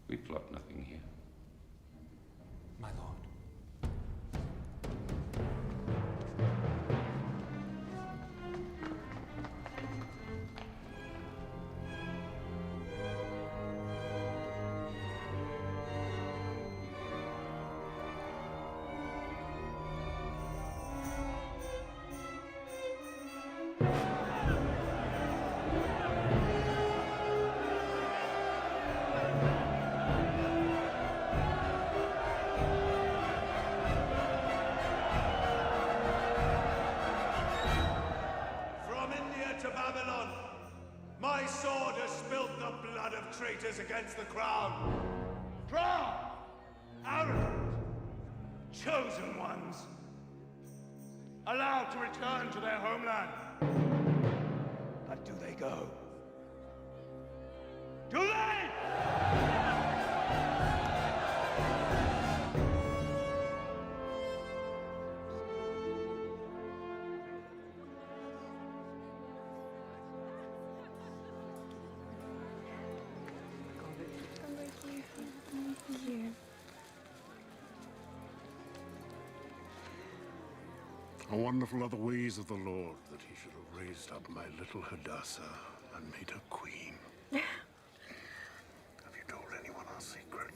Speaker 4: We plot nothing here.
Speaker 2: My lord.
Speaker 3: Traitors against the crown. Proud, arrogant, chosen ones, allowed to return to their homeland. But do they go? Do they?
Speaker 1: How wonderful are the ways of the Lord, that he should have raised up my little Hadassah and made her queen. Have you told anyone our secret?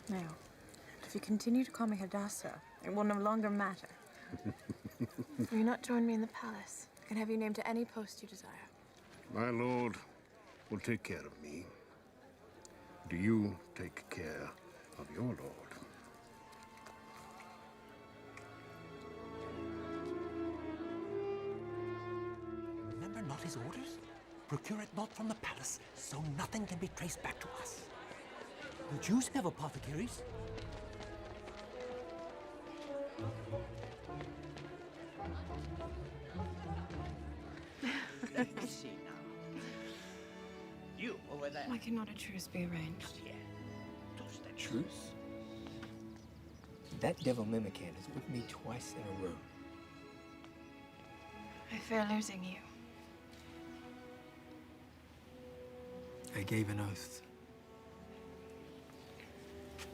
Speaker 8: No. If you continue to call me Hadassah, it will no longer matter. Will you not join me in the palace? I can have you named to any post you desire.
Speaker 1: My lord will take care of me. Do you take care of your lord?
Speaker 2: Remember not his orders? Procure it not from the palace, so nothing can be traced back to us. The Jews have apothecaries.
Speaker 5: Let me see now. You over there.
Speaker 8: Why cannot a truce be arranged?
Speaker 5: Yeah. Just a
Speaker 21: Truce? That devil Mimican has whipped me twice in a row.
Speaker 8: I fear losing you.
Speaker 21: I gave an oath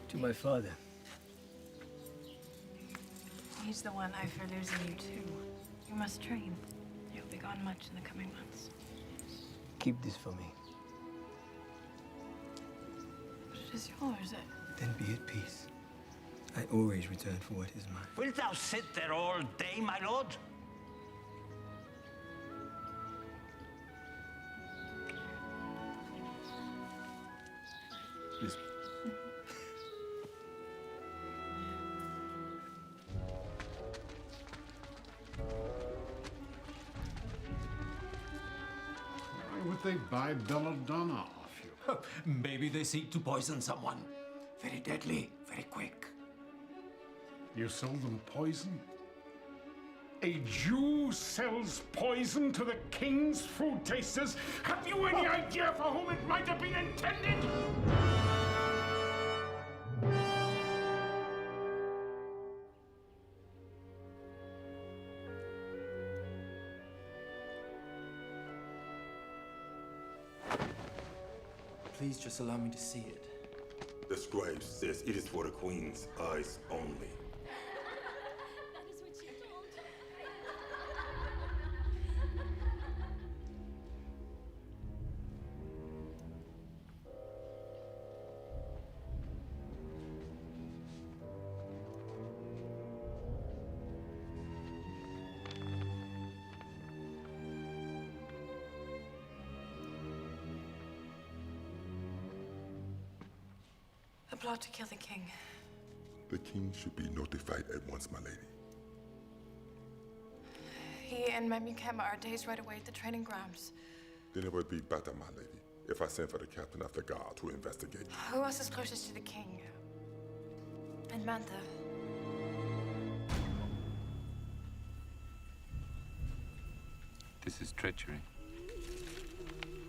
Speaker 21: to my father.
Speaker 8: He's the one I fear losing you too. You must train. You'll be gone much in the coming months.
Speaker 21: Keep this for me.
Speaker 8: But it is yours.
Speaker 21: Then be at peace. I always return for what is mine.
Speaker 5: Wilt thou sit there all day, my lord?
Speaker 21: Listen.
Speaker 1: if they buy belladonna off you?
Speaker 2: Maybe they seek to poison someone. Very deadly, very quick.
Speaker 1: You sell them poison? A Jew sells poison to the king's food tasters? Have you any idea for whom it might have been intended?
Speaker 9: Please just allow me to see it.
Speaker 15: The scribe says it is for the queen's eyes only.
Speaker 20: That is what she told.
Speaker 8: A plot to kill the king.
Speaker 15: The king should be notified at once, my lady.
Speaker 8: He and Memukem are days right away at the training grounds.
Speaker 15: Then it would be better, my lady, if I sent for the captain of the guard to investigate.
Speaker 8: Who else is closest to the king? And Mantha.
Speaker 4: This is treachery.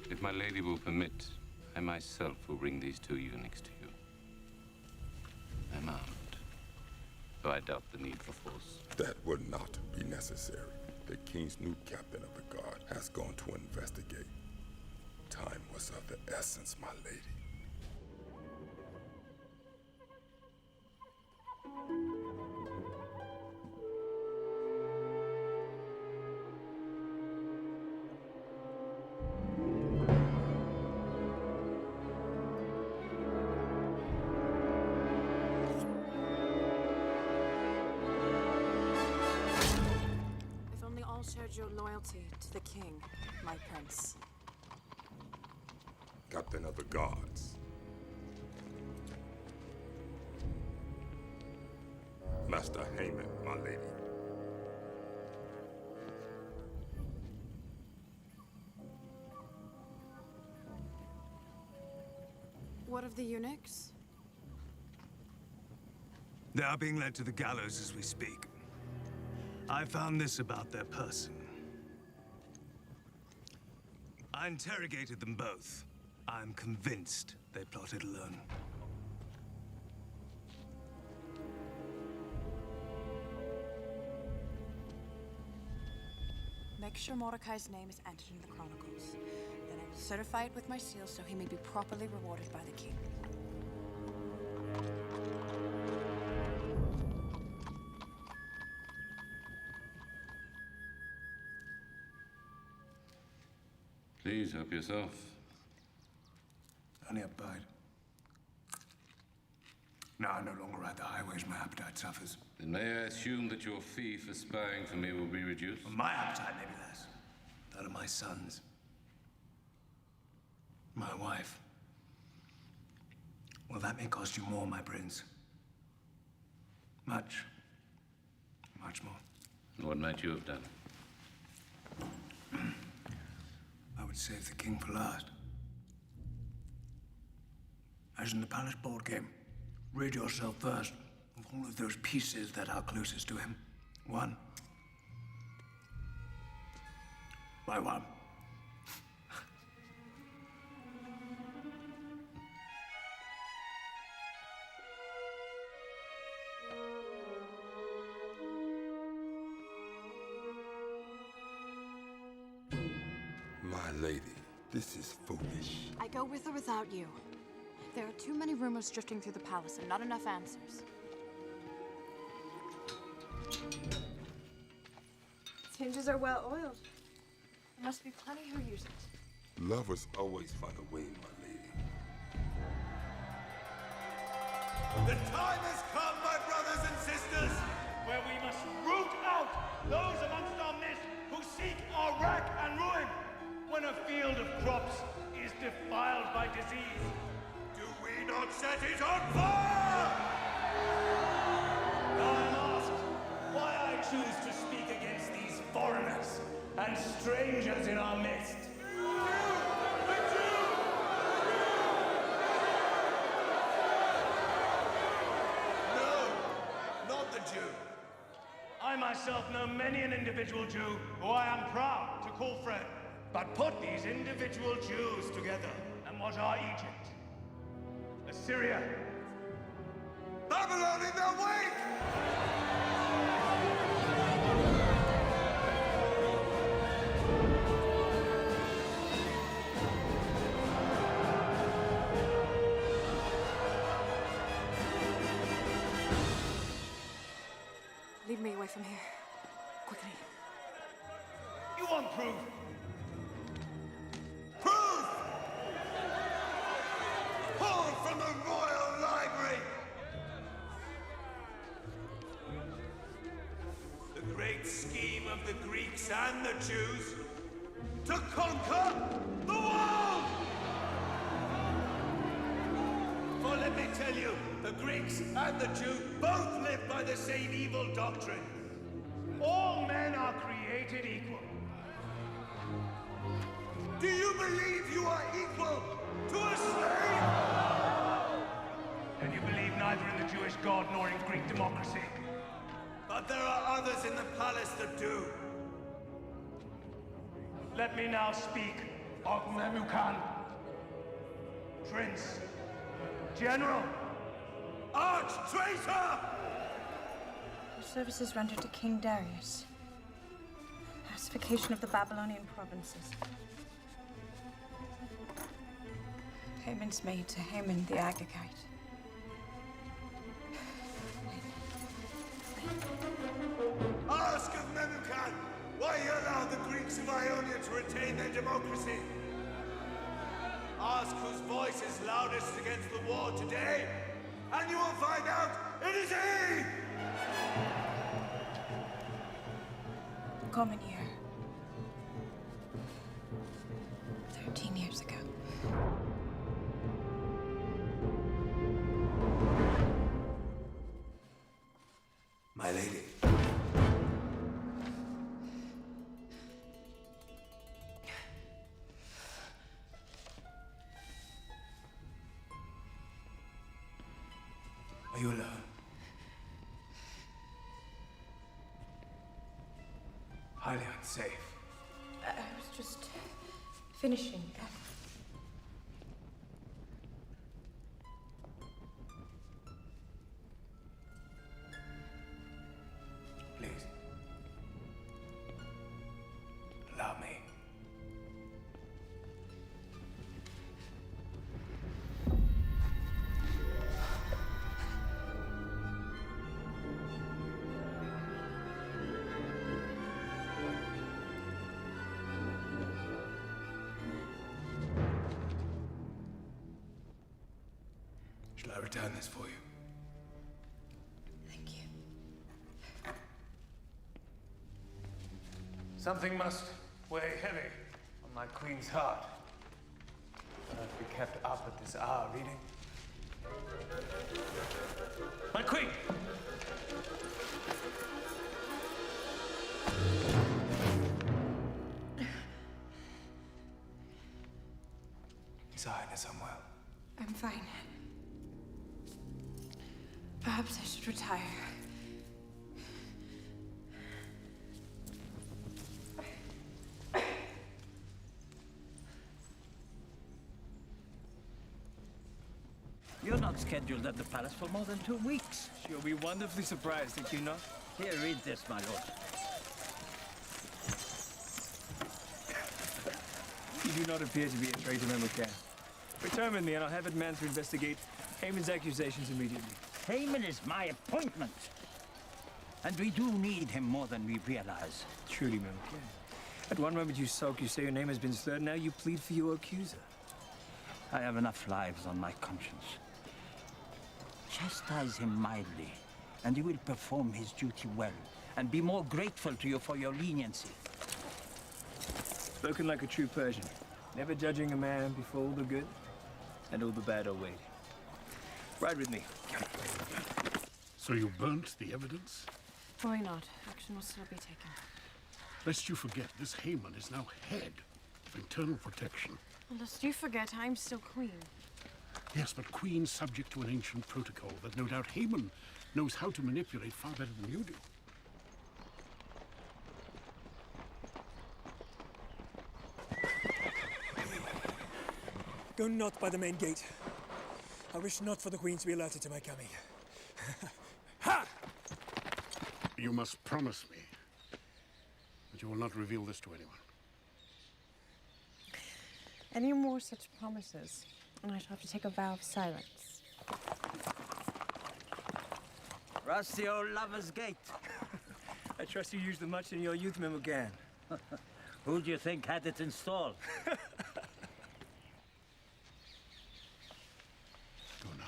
Speaker 4: If my lady will permit, I myself will bring these two eunuchs to you. I'm armed, though I doubt the need for force.
Speaker 15: That would not be necessary. The king's new captain of the guard has gone to investigate. Time was of the essence, my lady.
Speaker 12: If only all shared your loyalty to the king, my prince.
Speaker 15: Captain of the guards. Master Haman, my lady.
Speaker 12: What of the eunuchs?
Speaker 18: They are being led to the gallows as we speak. I found this about their person. I interrogated them both. I'm convinced they plotted alone.
Speaker 12: Make sure Mordecai's name is entered in the Chronicles. Then I will certify it with my seal so he may be properly rewarded by the king.
Speaker 4: Please help yourself.
Speaker 11: Only a bite. Now I no longer ride the highways, my appetite suffers.
Speaker 4: Then may I assume that your fee for spying for me will be reduced?
Speaker 11: My appetite may be less. That of my sons. My wife. Well, that may cost you more, my prince. Much. Much more.
Speaker 4: And what might you have done?
Speaker 11: I would save the king for last. As in the palace board game, rid yourself first of all of those pieces that are closest to him. One by one.
Speaker 15: My lady, this is foolish.
Speaker 12: I go with or without you. There are too many rumors drifting through the palace and not enough answers.
Speaker 8: Its hinges are well oiled. There must be plenty who use it.
Speaker 15: Lovers always find a way, my lady.
Speaker 3: The time has come, my brothers and sisters, where we must root out those amongst our midst who seek our wrack and ruin. When a field of crops is defiled by disease, do we not set it on fire? Now I'm asked why I choose to speak against these foreigners and strangers in our midst. Jew. I myself know many an individual Jew who I am proud to call friend. But put these individual Jews together, and what are Egypt? Assyria? Babylon in their wake!
Speaker 12: Lead me away from here. Quickly.
Speaker 3: You want proof? Proof! Pulled from the royal library! The great scheme of the Greeks and the Jews to conquer the world! For let me tell you, the Greeks and the Jews both live by the same evil doctrine. All men are created equal. Do you believe you are equal to a slave? And you believe neither in the Jewish God nor in Greek democracy. But there are others in the palace that do. Let me now speak of Memucan, Prince, General, Arch-traitor!
Speaker 12: Your services rendered to King Darius. Pacification of the Babylonian provinces. Payments made to Haman the Agagite.
Speaker 3: Ask of Memucan why he allowed the Greeks of Ionia to retain their democracy. Ask whose voice is loudest against the war today, and you will find out it is he!
Speaker 12: The common year. 13 years ago.
Speaker 11: My lady. Are you alone? Highly unsafe.
Speaker 12: I was just finishing.
Speaker 11: Please. Allow me. Shall I return this for you?
Speaker 12: Thank you.
Speaker 11: Something must weigh heavy on my queen's heart. Cannot be kept up at this hour reading. My queen! His Highness unwell.
Speaker 12: I'm fine. Perhaps I should retire.
Speaker 5: You're not scheduled at the palace for more than 2 weeks.
Speaker 9: You'll be wonderfully surprised, think you not?
Speaker 5: Here, read this, my lord.
Speaker 9: You do not appear to be a traitor, Memucan. Return with me, and I'll have it manned to investigate Haman's accusations immediately.
Speaker 5: Haman is my appointment. And we do need him more than we realize.
Speaker 9: Truly, Memucan. At one moment you sulk, you say your name has been slurred, now you plead for your accuser.
Speaker 5: I have enough lives on my conscience. Chastise him mildly, and he will perform his duty well, and be more grateful to you for your leniency.
Speaker 9: Spoken like a true Persian, never judging a man before all the good and all the bad are weighed. Ride with me.
Speaker 1: So you burnt the evidence?
Speaker 12: Probably not. Action will still be taken.
Speaker 1: Lest you forget, this Haman is now head of internal protection.
Speaker 12: Lest you forget, I'm still queen.
Speaker 1: Yes, but Queen's subject to an ancient protocol that no doubt Haman knows how to manipulate far better than you do.
Speaker 6: Go not by the main gate. I wish not for the Queen to be alerted to my coming. Ha!
Speaker 1: You must promise me that you will not reveal this to anyone.
Speaker 7: Any more such promises, and I shall have to take a vow of silence.
Speaker 21: Rusty old lover's gate. I trust you used them much in your youth, Memucan.
Speaker 5: Who do you think had it installed?
Speaker 1: Go now.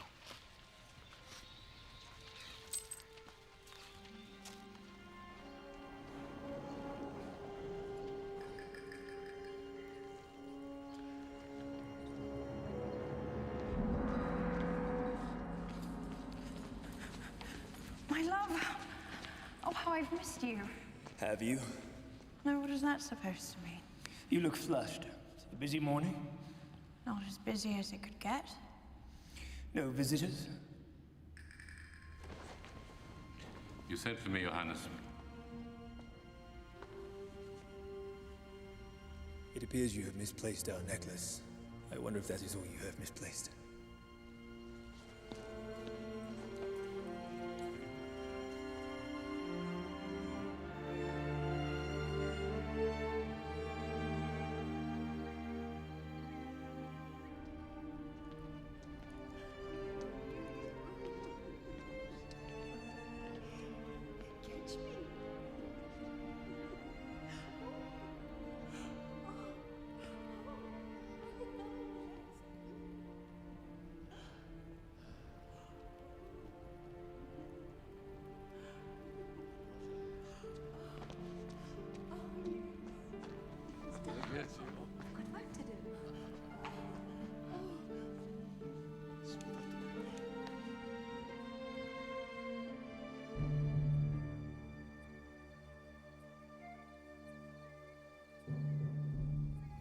Speaker 8: My love! Oh, how I've missed you.
Speaker 21: Have you?
Speaker 8: No, what is that supposed to mean?
Speaker 21: You look flushed. It's a busy morning.
Speaker 8: Not as busy as it could get.
Speaker 21: No visitors?
Speaker 4: You sent for me, Johannes.
Speaker 6: It appears you have misplaced our necklace. I wonder if that is all you have misplaced.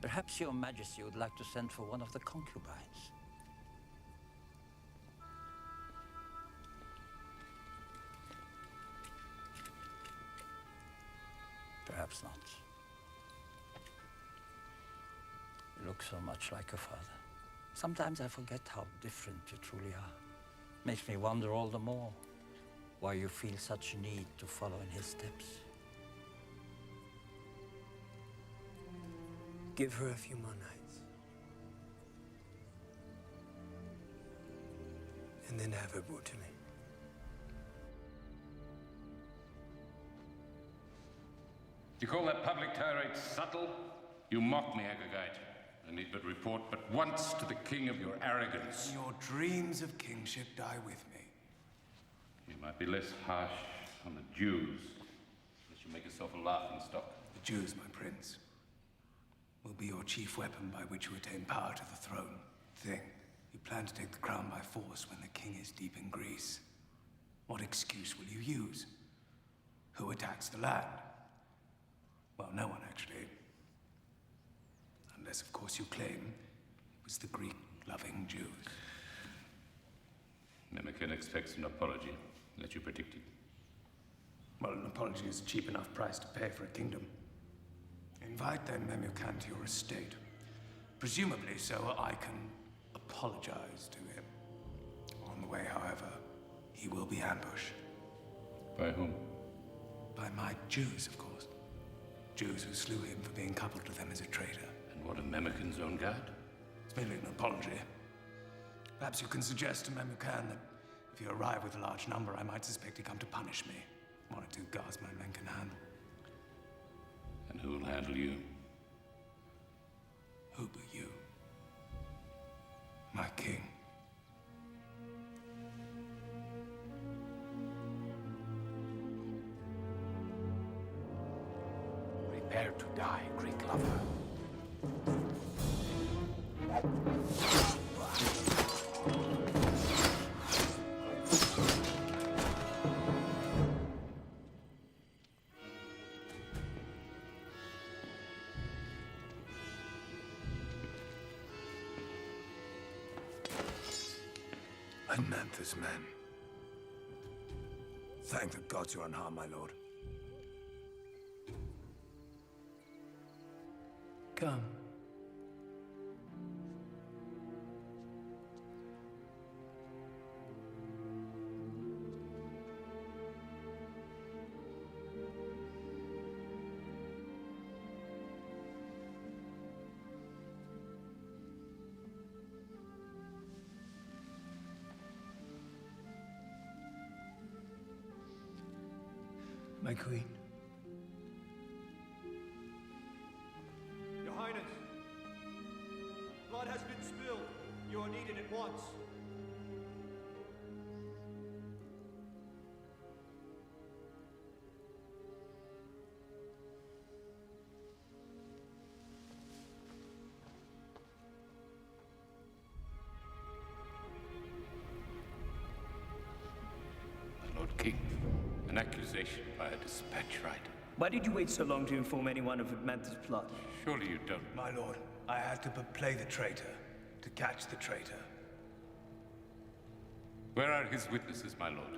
Speaker 5: Perhaps your Majesty would like to send for one of the concubines. Perhaps not. You look so much like your father. Sometimes I forget how different you truly are. Makes me wonder all the more why you feel such need to follow in his steps.
Speaker 6: Give her a few more nights. And then have her brought to me.
Speaker 4: You call that public tirade subtle? You mock me, Agagite. I need but report but once to the king of your arrogance.
Speaker 11: Your dreams of kingship die with me.
Speaker 4: You might be less harsh on the Jews, unless you make yourself a laughing stock.
Speaker 11: The Jews, my prince, will be your chief weapon by which you attain power to the throne. Think, you plan to take the crown by force when the king is deep in Greece. What excuse will you use? Who attacks the land? Well, no one, actually. Unless, of course, you claim it was the Greek-loving Jews.
Speaker 4: Memucan expects an apology. Let you predict it.
Speaker 11: Well, an apology is a cheap enough price to pay for a kingdom. Invite then Memucan to your estate. Presumably so I can apologize to him. On the way, however, he will be ambushed.
Speaker 4: By whom?
Speaker 11: By my Jews, of course. Jews who slew him for being coupled to them as a traitor.
Speaker 4: And what of Memucan's own guard?
Speaker 11: It's merely an apology. Perhaps you can suggest to Memucan that if you arrive with a large number, I might suspect he come to punish me. One or two guards my men can handle.
Speaker 4: And who will handle you?
Speaker 11: Who but you? My king.
Speaker 16: Prepare to die, Greek lover.
Speaker 11: Admantha's men. Thank the gods you're unharmed, my lord. Come. My queen.
Speaker 10: Your Highness, blood has been spilled. You are needed at once.
Speaker 4: My Lord King, an accusation by a dispatch rider.
Speaker 21: Why did you wait so long to inform anyone of Admantha's plot?
Speaker 4: Surely you don't.
Speaker 11: My lord, I had to play the traitor, to catch the traitor.
Speaker 4: Where are his witnesses, my lord?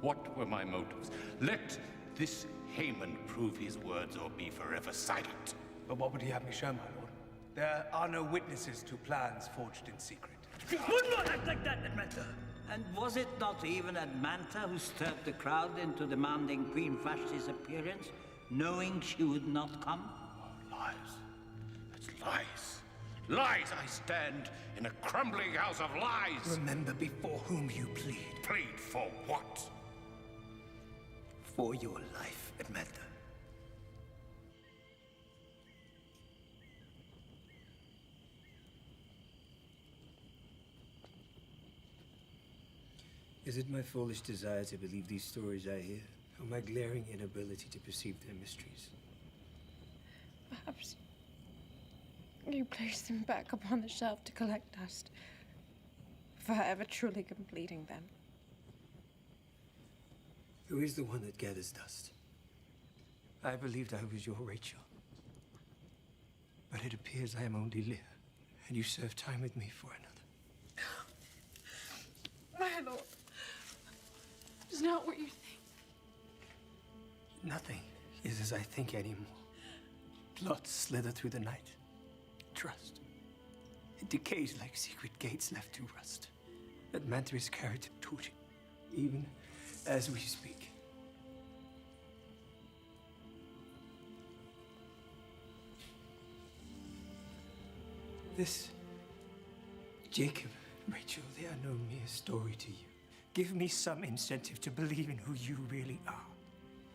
Speaker 4: What were my motives? Let this Haman prove his words or be forever silent.
Speaker 11: But what would he have me show, my lord? There are no witnesses to plans forged in secret.
Speaker 5: Would not act like that, Admantha! And was it not even Admantha who stirred the crowd into demanding Queen Vashti's appearance, knowing she would not come?
Speaker 4: Oh, lies. That's lies. Lies! I stand in a crumbling house of lies!
Speaker 11: Remember before whom you plead.
Speaker 4: Plead for what?
Speaker 11: For your life, Admantha.
Speaker 21: Is it my foolish desire to believe these stories I hear, or my glaring inability to perceive their mysteries?
Speaker 7: Perhaps you place them back upon the shelf to collect dust, forever truly completing them.
Speaker 21: Who is the one that gathers dust? I believed I was your Rachel. But it appears I am only Leah, and you serve time with me for another.
Speaker 7: My lord, it's not what you think.
Speaker 21: Nothing is as I think anymore. Plots slither through the night. Trust. It decays like secret gates left to rust. Admantha is carried to torture, even as we speak. This Jacob, Rachel, they are no mere story to you. Give me some incentive to believe in who you really are.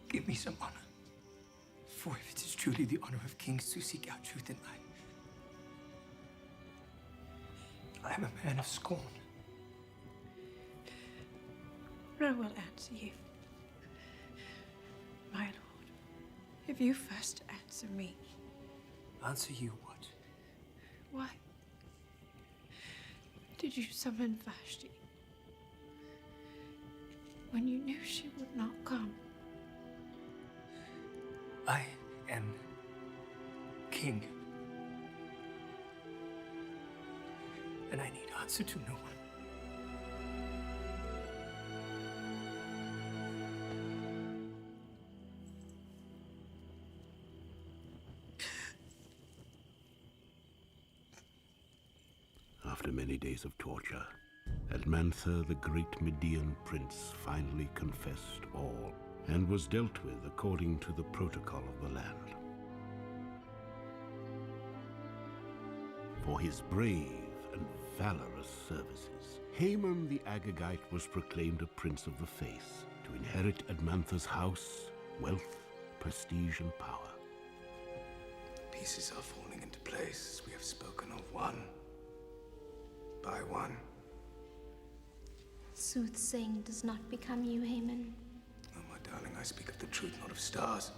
Speaker 21: Give me some honor. For if it is truly the honor of kings to seek out truth in life, I am a man of scorn.
Speaker 7: I will answer you. My lord, if you first answer me.
Speaker 21: Answer you what?
Speaker 7: Why did you summon Vashti when you knew she would not come?
Speaker 21: I am king. And I need answer to no one.
Speaker 1: After many days of torture, Admantha, the great Median prince, finally confessed all and was dealt with according to the protocol of the land. For his brave and valorous services, Haman the Agagite was proclaimed a prince of the faith to inherit Admantha's house, wealth, prestige, and power.
Speaker 11: Pieces are falling into place. We have spoken of one by one.
Speaker 13: Soothsaying does not become you, Haman.
Speaker 11: Oh, my darling, I speak of the truth, not of stars.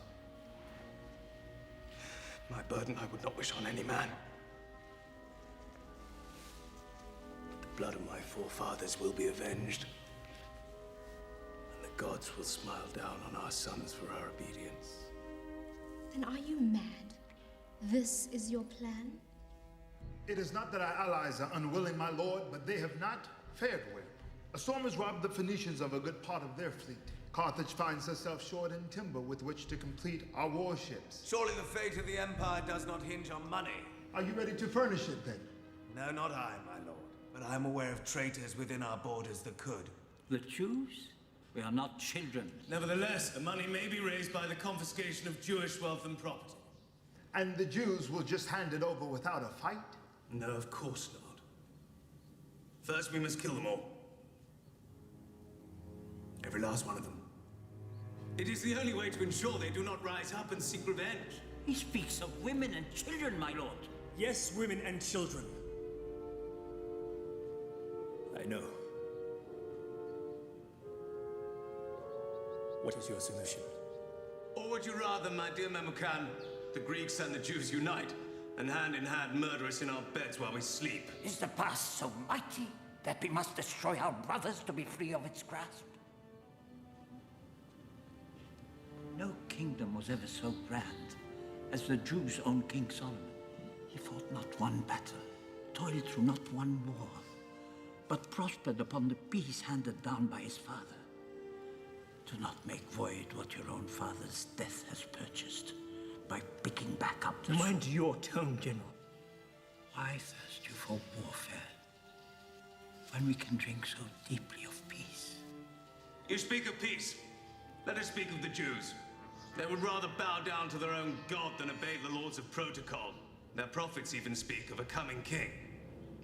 Speaker 11: My burden I would not wish on any man. The blood of my forefathers will be avenged. And the gods will smile down on our sons for our obedience.
Speaker 13: Then are you mad? This is your plan?
Speaker 18: It is not that our allies are unwilling, my lord, but they have not fared well. A storm has robbed the Phoenicians of a good part of their fleet. Carthage finds herself short in timber with which to complete our warships.
Speaker 10: Surely the fate of the Empire does not hinge on money.
Speaker 18: Are you ready to furnish it then?
Speaker 10: No, not I, my lord. But I am aware of traitors within our borders that could.
Speaker 5: The Jews? We are not children.
Speaker 10: Nevertheless, the money may be raised by the confiscation of Jewish wealth and property.
Speaker 18: And the Jews will just hand it over without a fight?
Speaker 10: No, of course not. First, we must kill them all. Every last one of them. It is the only way to ensure they do not rise up and seek revenge.
Speaker 5: He speaks of women and children, my lord.
Speaker 6: Yes, women and children. I know. What is your solution?
Speaker 10: Or would you rather, my dear Memucan, the Greeks and the Jews unite, and hand in hand murder us in our beds while we sleep?
Speaker 5: Is the past so mighty that we must destroy our brothers to be free of its grasp? No kingdom was ever so grand as the Jews' own King Solomon. He fought not one battle, toiled through not one war, but prospered upon the peace handed down by his father. Do not make void what your own father's death has purchased by picking back up the
Speaker 6: Mind your tone, General.
Speaker 5: Why thirst you for warfare when we can drink so deeply of peace?
Speaker 10: You speak of peace. Let us speak of the Jews. They would rather bow down to their own god than obey the laws of protocol. Their prophets even speak of a coming king.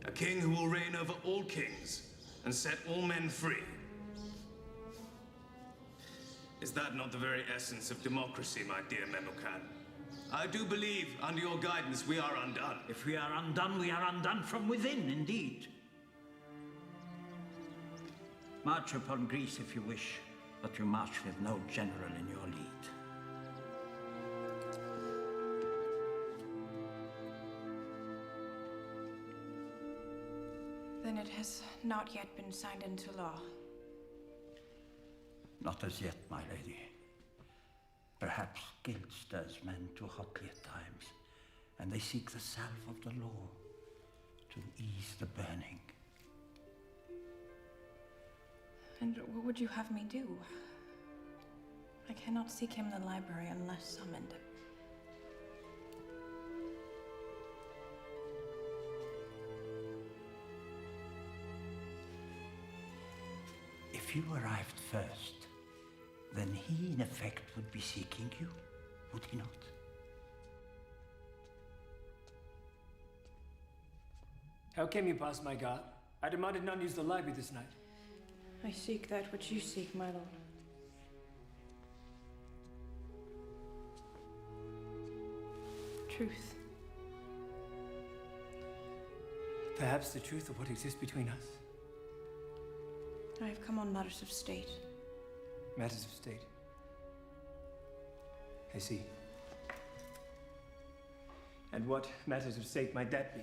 Speaker 10: A king who will reign over all kings and set all men free. Is that not the very essence of democracy, my dear Memucan? I do believe, under your guidance, we are undone.
Speaker 5: If we are undone from within, indeed. March upon Greece if you wish, but you march with no general in your lead.
Speaker 8: Then it has not yet been signed into law.
Speaker 5: Not as yet, my lady. Perhaps guilt stirs men too hotly at times, and they seek the salve of the law to ease the burning.
Speaker 8: And what would you have me do? I cannot seek him in the library unless summoned.
Speaker 5: If you arrived first, then he, in effect, would be seeking you, would he not?
Speaker 6: How came you past my guard? I demanded none use the library this night.
Speaker 8: I seek that which you seek, my lord. Truth.
Speaker 6: Perhaps the truth of what exists between us.
Speaker 8: I have come on matters of state.
Speaker 6: Matters of state. I see. And what matters of state might that be?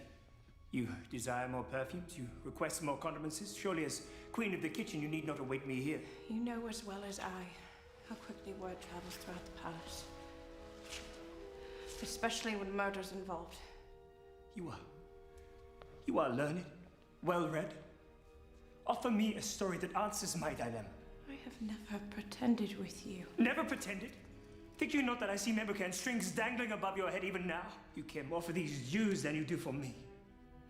Speaker 6: You desire more perfumes? You request more condiments? Surely as queen of the kitchen, you need not await me here.
Speaker 8: You know as well as I how quickly word travels throughout the palace. Especially when murder's involved.
Speaker 6: You are learned, well-read. Offer me a story that answers my dilemma.
Speaker 8: I have never pretended with you.
Speaker 6: Never pretended? Think you not that I see Memucan strings dangling above your head even now? You care more for these Jews than you do for me.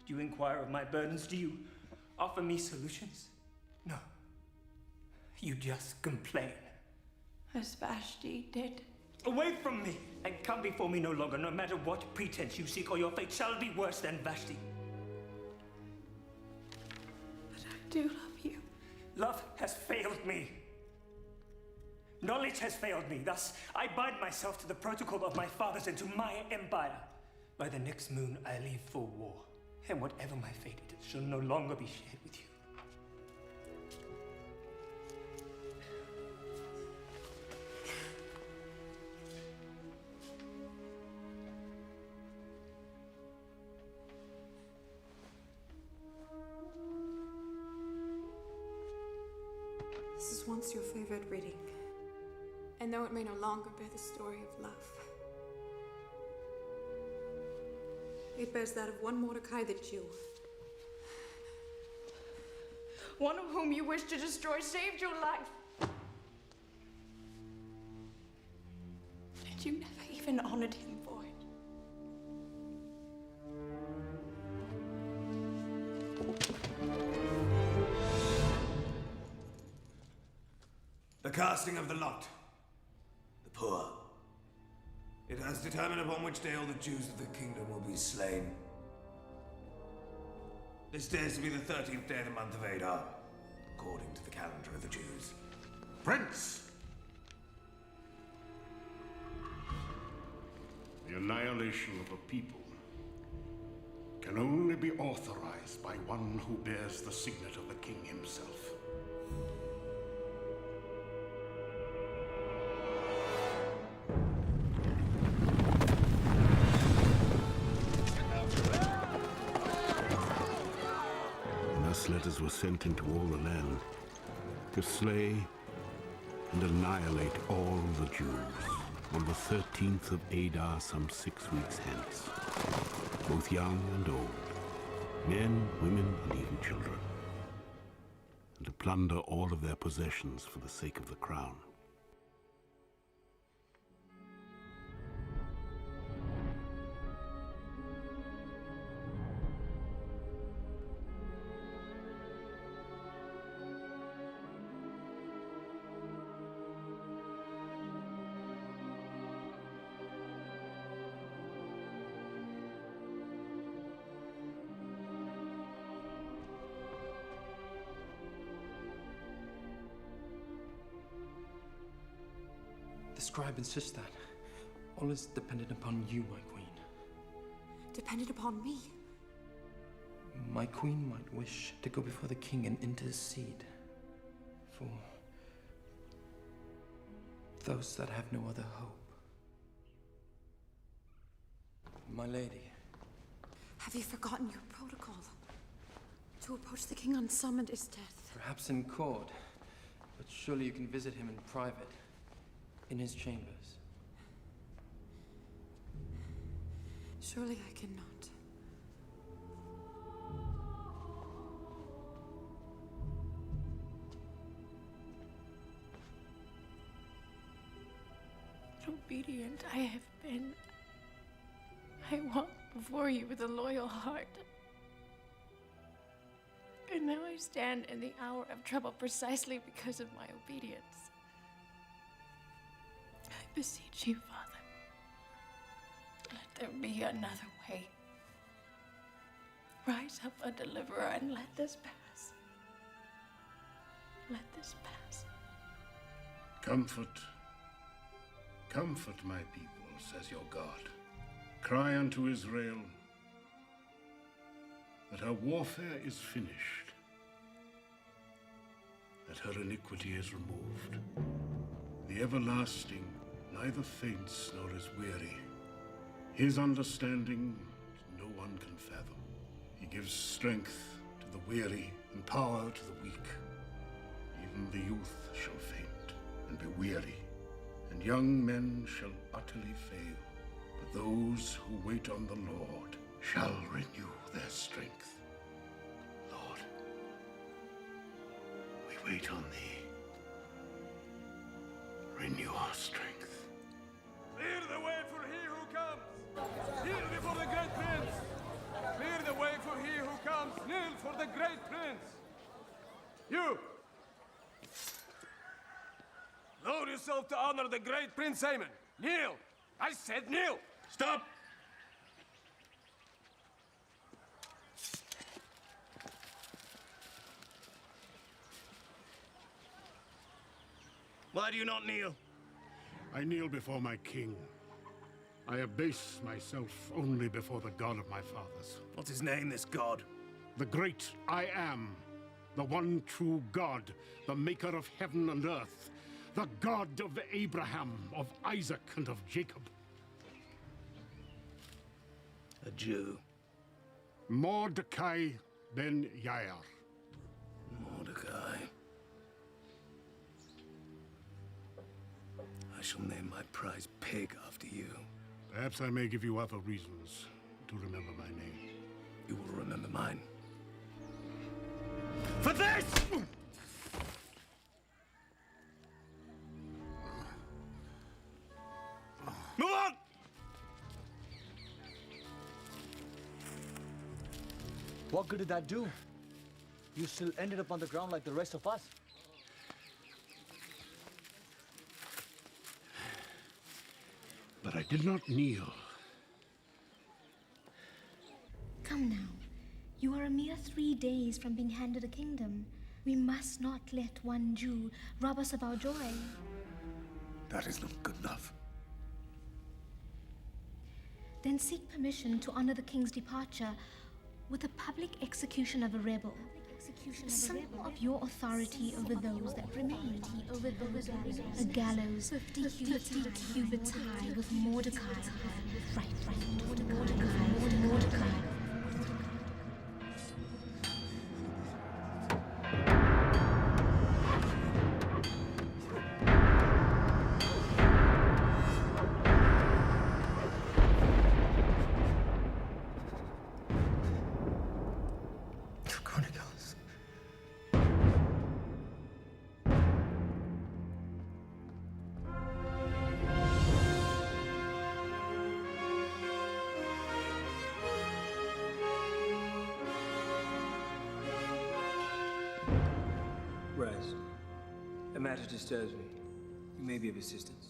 Speaker 6: Do you inquire of my burdens? Do you offer me solutions? No. You just complain.
Speaker 8: As Vashti did.
Speaker 6: Away from me, and come before me no longer, no matter what pretense you seek, or your fate shall be worse than Vashti.
Speaker 8: But I do love you.
Speaker 6: Love has failed me. Knowledge has failed me. Thus, I bind myself to the protocol of my fathers and to my empire. By the next moon, I leave for war. And whatever my fate, it shall no longer be shared with you.
Speaker 12: This is once your favorite reading. And though it may no longer bear the story of love, it bears that of one Mordecai the Jew. one of whom you wish to destroy saved your life. And you never even honored him for it.
Speaker 10: The casting of the lot. The poor. It has determined upon which day all the Jews of the kingdom will be slain. This day is to be the 13th day of the month of Adar, according to the calendar of the Jews.
Speaker 1: Prince! The annihilation of a people can only be authorized by one who bears the signet of the king himself. Thus letters were sent into all the land to slay and annihilate all the Jews on the 13th of Adar, some 6 weeks hence, both young and old, men, women, and even children, and to plunder all of their possessions for the sake of the crown.
Speaker 9: The scribe insists that all is dependent upon you, my queen.
Speaker 12: Depended upon me.
Speaker 9: My queen might wish to go before the king and intercede for those that have no other hope. My lady.
Speaker 12: Have you forgotten your protocol? To approach the king unsummoned is death.
Speaker 9: Perhaps in court, but surely you can visit him in private, in his chambers.
Speaker 12: Surely I cannot.
Speaker 17: Obedient I have been. I walked before you with a loyal heart. And now I stand in the hour of trouble precisely because of my obedience. I beseech you, Father, let there be another way. Rise up a deliverer and let this pass. Let this pass.
Speaker 1: Comfort, comfort my people, says your God. Cry unto Israel that her warfare is finished, that her iniquity is removed. The everlasting neither faints nor is weary. His understanding no one can fathom. He gives strength to the weary and power to the weak. Even the youth shall faint and be weary, and young men shall utterly fail. But those who wait on the Lord shall renew their strength. Lord, we wait on thee. Renew our strength.
Speaker 3: Clear the way for he who comes! Kneel before the great prince! Clear the way for he who comes! Kneel for the great prince! You! Lower yourself to honor the great Prince Aemon! Kneel! I said kneel! Stop!
Speaker 10: Why do you not kneel?
Speaker 1: I kneel before my king. I abase myself only before the God of my fathers.
Speaker 10: What's his name, this God?
Speaker 1: The great I Am, the one true God, the maker of heaven and earth, the God of Abraham, of Isaac, and of Jacob.
Speaker 10: A Jew.
Speaker 1: Mordecai ben Yair.
Speaker 10: Mordecai. I shall name my prize pig after you.
Speaker 1: Perhaps I may give you other reasons to remember my name.
Speaker 10: You will remember mine.
Speaker 3: For this! Move on!
Speaker 14: What good did that do? You still ended up on the ground like the rest of us.
Speaker 1: But I did not kneel.
Speaker 13: Come now. You are a mere 3 days from being handed a kingdom. We must not let one Jew rob us of our joy.
Speaker 11: That is not good enough.
Speaker 13: Then seek permission to honor the king's departure with a public execution of a rebel. Some of your authority over those that remain. A gallows 50 cubits high with Mordecai. Right, Mordecai.
Speaker 21: Rise. A matter disturbs me. You may be of assistance.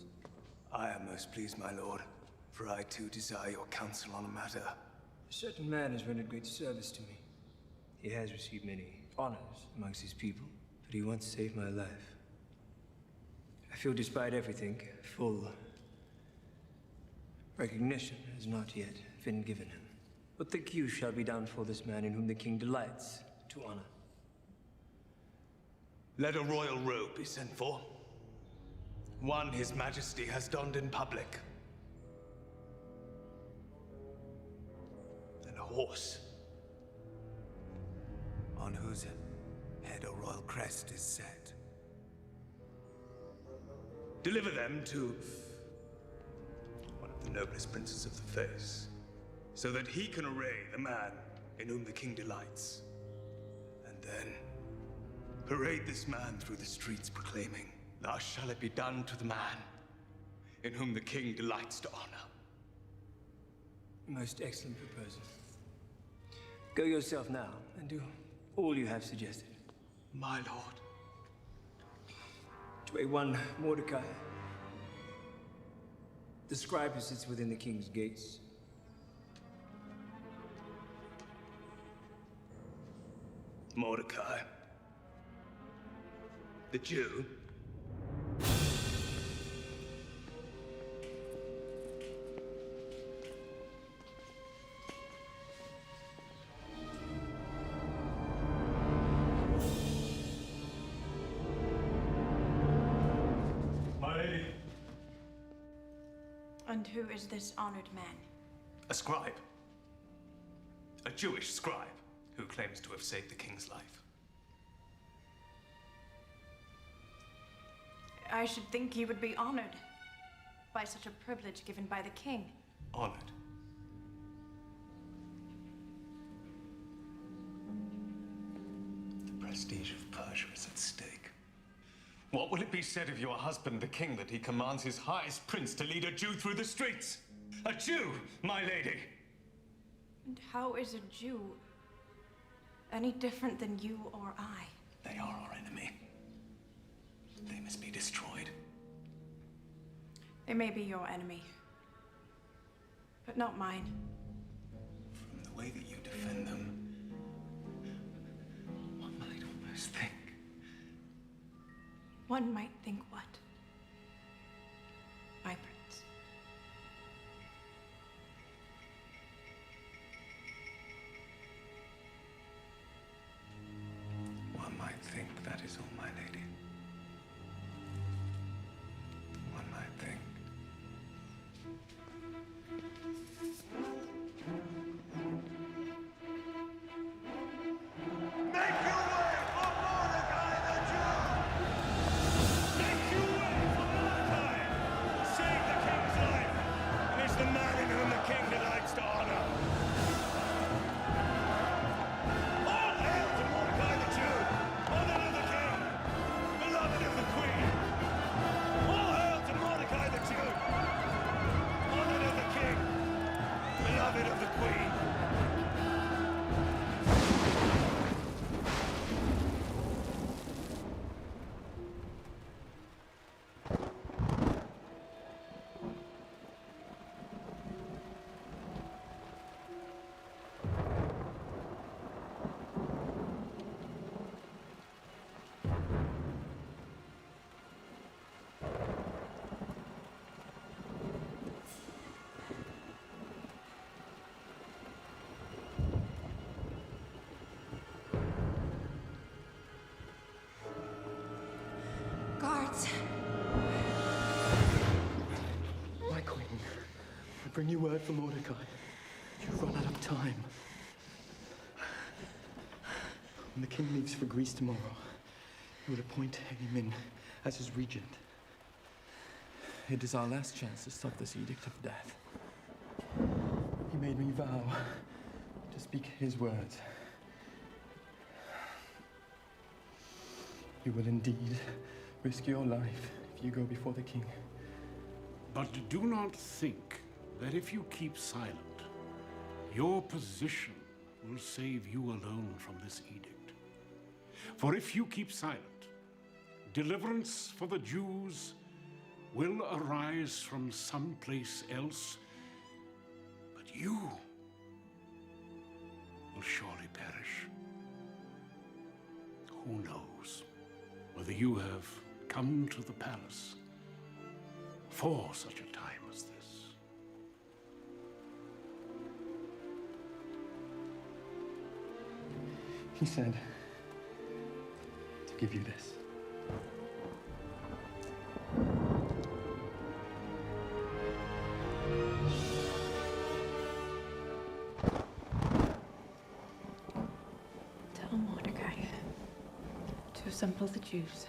Speaker 11: I am most pleased, my lord, for I too desire your counsel on a matter.
Speaker 21: A certain man has rendered great service to me. He has received many honors amongst his people, but he once saved my life. I feel despite everything, full recognition has not yet been given him. What think you shall be done for this man in whom the king delights to honor?
Speaker 10: Let a royal robe be sent for. One His Majesty has donned in public. And a horse.
Speaker 11: On whose head a royal crest is set.
Speaker 10: Deliver them to one of the noblest princes of the face, so that he can array the man in whom the king delights. And then parade this man through the streets proclaiming, "Thus shall it be done to the man in whom the king delights to honor."
Speaker 21: Most excellent proposal. Go yourself now and do all you have suggested.
Speaker 10: My lord.
Speaker 21: To a one Mordecai, the scribe who sits within the king's gates.
Speaker 10: Mordecai, the Jew.
Speaker 3: My lady.
Speaker 12: And who is this honored man?
Speaker 10: A scribe. A Jewish scribe who claims to have saved the king's life.
Speaker 12: I should think you would be honored by such a privilege given by the king.
Speaker 10: Honored? The prestige of Persia is at stake. What will it be said of your husband, the king, that he commands his highest prince to lead a Jew through the streets? A Jew, my lady!
Speaker 12: And how is a Jew any different than you or I?
Speaker 10: They are our enemy. They must be destroyed.
Speaker 12: They may be your enemy, but not mine.
Speaker 10: From the way that you defend them, one might almost think.
Speaker 12: One might think what? My prince.
Speaker 10: One might think that is all, my lady. One might think.
Speaker 3: Make your way for Mordecai the Jew! Make your
Speaker 8: gods!
Speaker 9: My queen, I bring you word from Mordecai. You've run out of time. When the king leaves for Greece tomorrow, he will appoint Haman as his regent. It is our last chance to stop this edict of death. He made me vow to speak his words. You will indeed risk your life if you go before the king.
Speaker 1: But do not think that if you keep silent, your position will save you alone from this edict. For if you keep silent, deliverance for the Jews will arise from someplace else, but you will surely perish. Who knows whether you have come to the palace for such a time as this?
Speaker 9: He said to give you this.
Speaker 17: Tell Mordecai to assemble the Jews.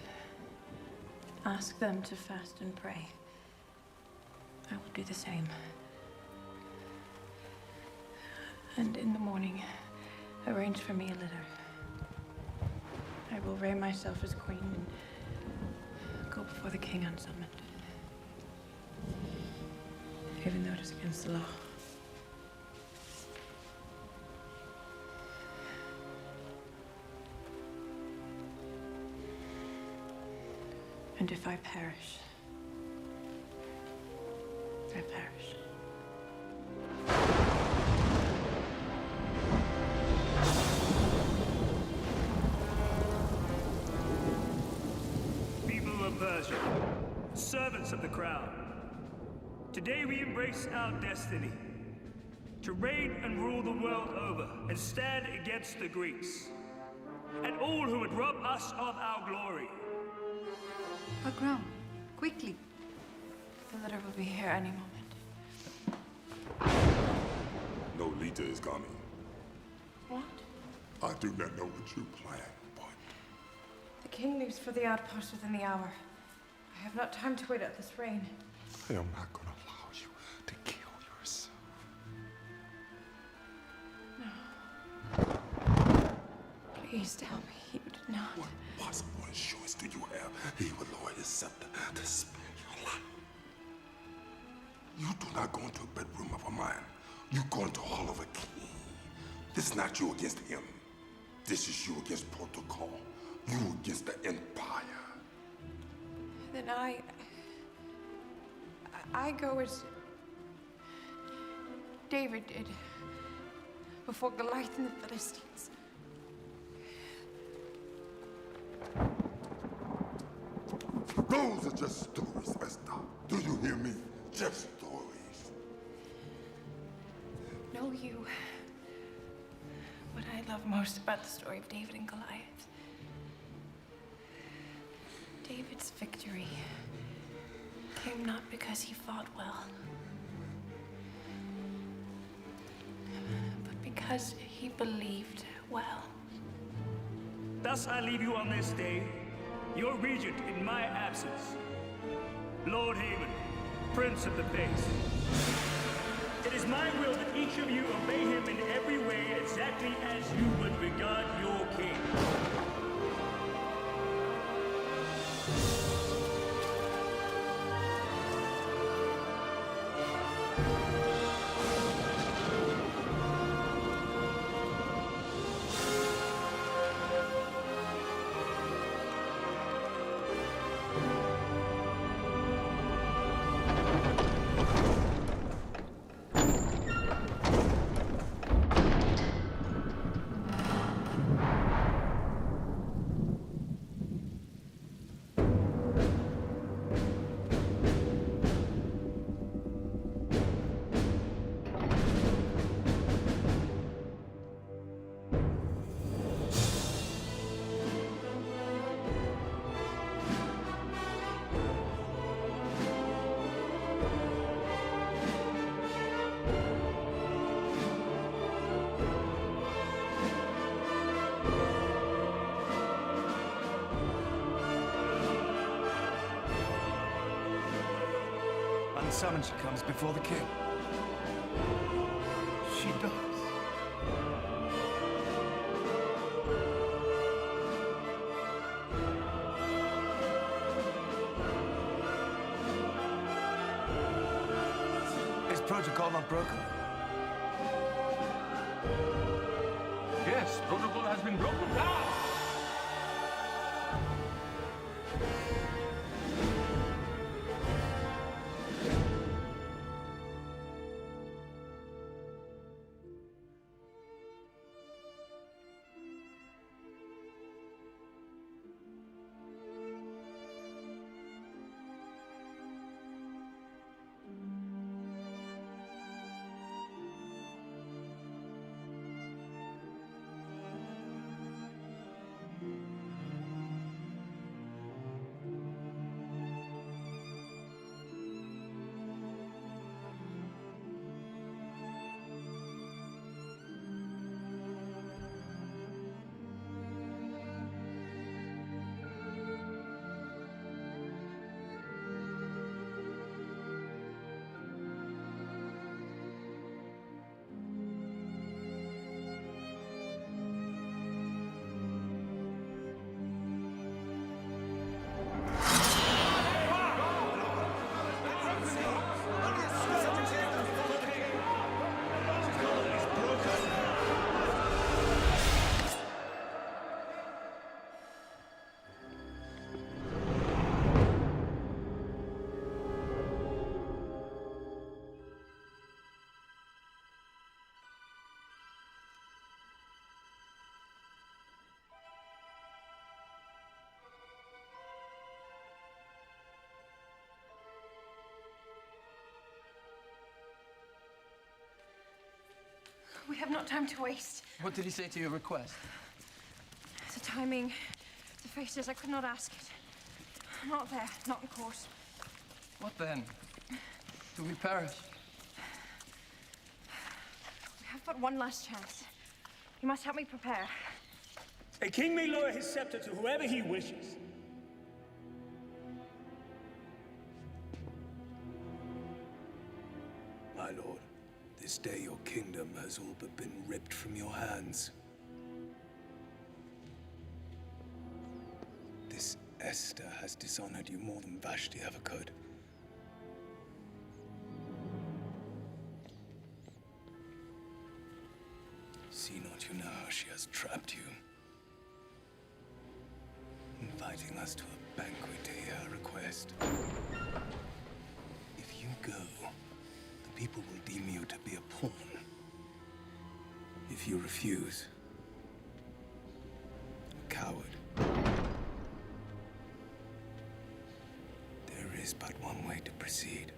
Speaker 17: Ask them to fast and pray. I will do the same. And in the morning, arrange for me a litter. I will array myself as queen and go before the king unsummoned. Even though it is against the law. And if I perish, I perish.
Speaker 6: People of Persia, servants of the crown, today we embrace our destiny to reign and rule the world over and stand against the Greeks and all who would rob us of our glory.
Speaker 17: Pogrom, quickly. The litter will be here any moment.
Speaker 15: No leader is coming.
Speaker 17: What?
Speaker 15: I do not know what you plan, but
Speaker 17: The king leaves for the outpost within the hour. I have not time to wait out this rain.
Speaker 15: I am not going to allow you to kill yourself.
Speaker 17: Please tell me you did not.
Speaker 15: What possible assurance do you have he will lower his scepter to spare your life? You do not go into a bedroom of a man. You go into hall of a king. This is not you against him. This is you against protocol. You against the empire.
Speaker 17: Then I go as David did before Goliath and the Philistines.
Speaker 15: Those are just stories, Esther. Do you hear me? Just stories.
Speaker 17: Know you. What I love most about the story of David and Goliath. David's victory came not because he fought well, but because he believed well.
Speaker 6: Thus I leave you on this day, your regent in my absence, Lord Haven, Prince of the Face. It is my will that each of you obey him in every way exactly as you would regard your king.
Speaker 11: unsummoned she comes before the king.
Speaker 18: She does.
Speaker 11: Is protocol not broken?
Speaker 4: Yes, protocol has been broken.
Speaker 8: We have not time to waste.
Speaker 9: What did he say to your request?
Speaker 8: The timing, the faces, I could not ask it. Not there, not in court.
Speaker 9: What then? Do we perish?
Speaker 8: We have but one last chance. You must help me prepare.
Speaker 6: A king may lower his scepter to whoever he wishes.
Speaker 11: My lord, this day your kingdom has all but been ripped from your hands. This Esther has dishonored you more than Vashti ever could. See not you now how she has trapped you, inviting us to a banquet to hear her request. If you go, the people will deem you to be a pawn. If you refuse, a coward. There is but one way to proceed.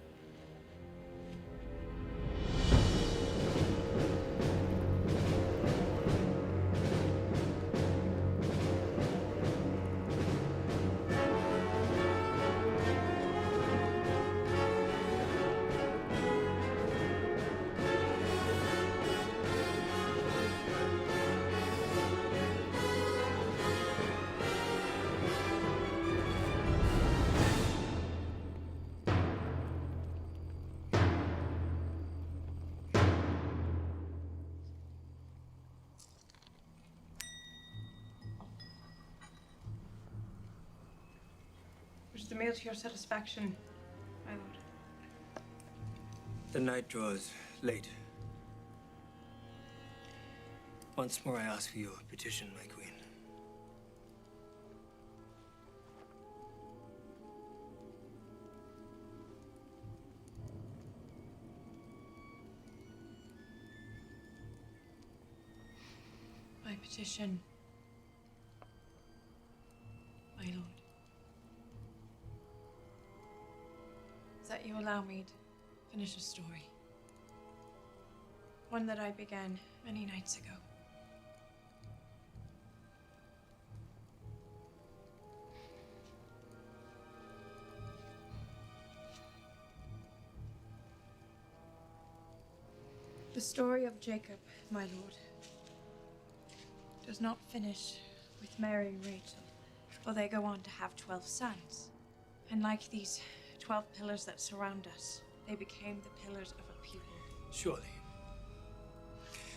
Speaker 17: Was the meal to your satisfaction, my lord?
Speaker 21: The night draws late. Once more I ask for your petition, my queen.
Speaker 17: My petition, my lord, is that you allow me to finish a story. One that I began many nights ago. The story of Jacob, my lord, does not finish with Mary and Rachel, for they go on to have 12 sons. And like these 12 pillars that surround us, they became the pillars of a people.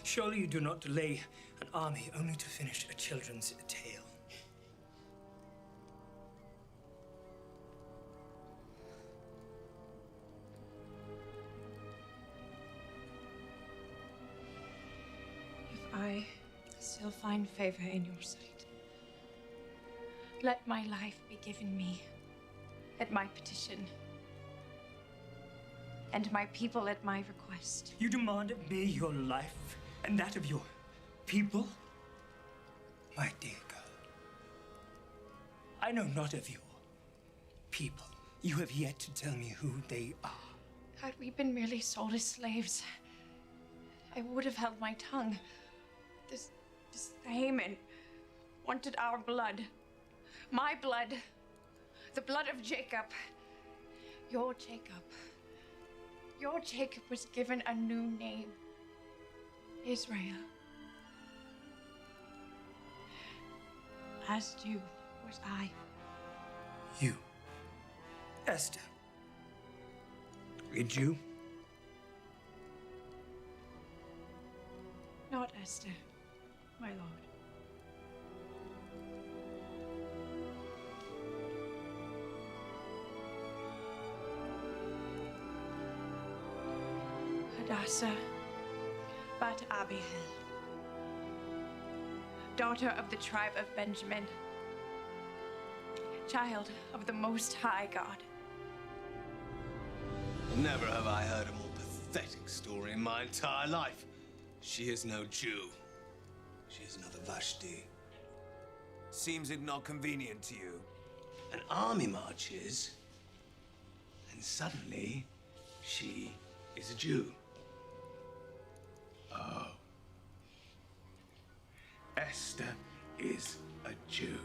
Speaker 6: Surely you do not delay an army only to finish a children's tale.
Speaker 17: If I still find favor in your sight, let my life be given me at my petition, and my people at my request.
Speaker 6: You demand of me your life and that of your people? My dear girl, I know not of your people. You have yet to tell me who they are.
Speaker 17: Had we been merely sold as slaves, I would have held my tongue. This Haman wanted our blood. My blood. The blood of Jacob. Your Jacob. Your Jacob was given a new name. Israel. As Jew was I.
Speaker 6: You, Esther, a Jew?
Speaker 17: Not Esther, my lord. Hadassah, bat Abihail, daughter of the tribe of Benjamin, child of the Most High God.
Speaker 10: Never have I heard a more pathetic story in my entire life. She is no Jew. She is another Vashti.
Speaker 11: Seems it not convenient to you?
Speaker 10: An army marches, and suddenly she is a Jew. Oh. Esther is a Jew.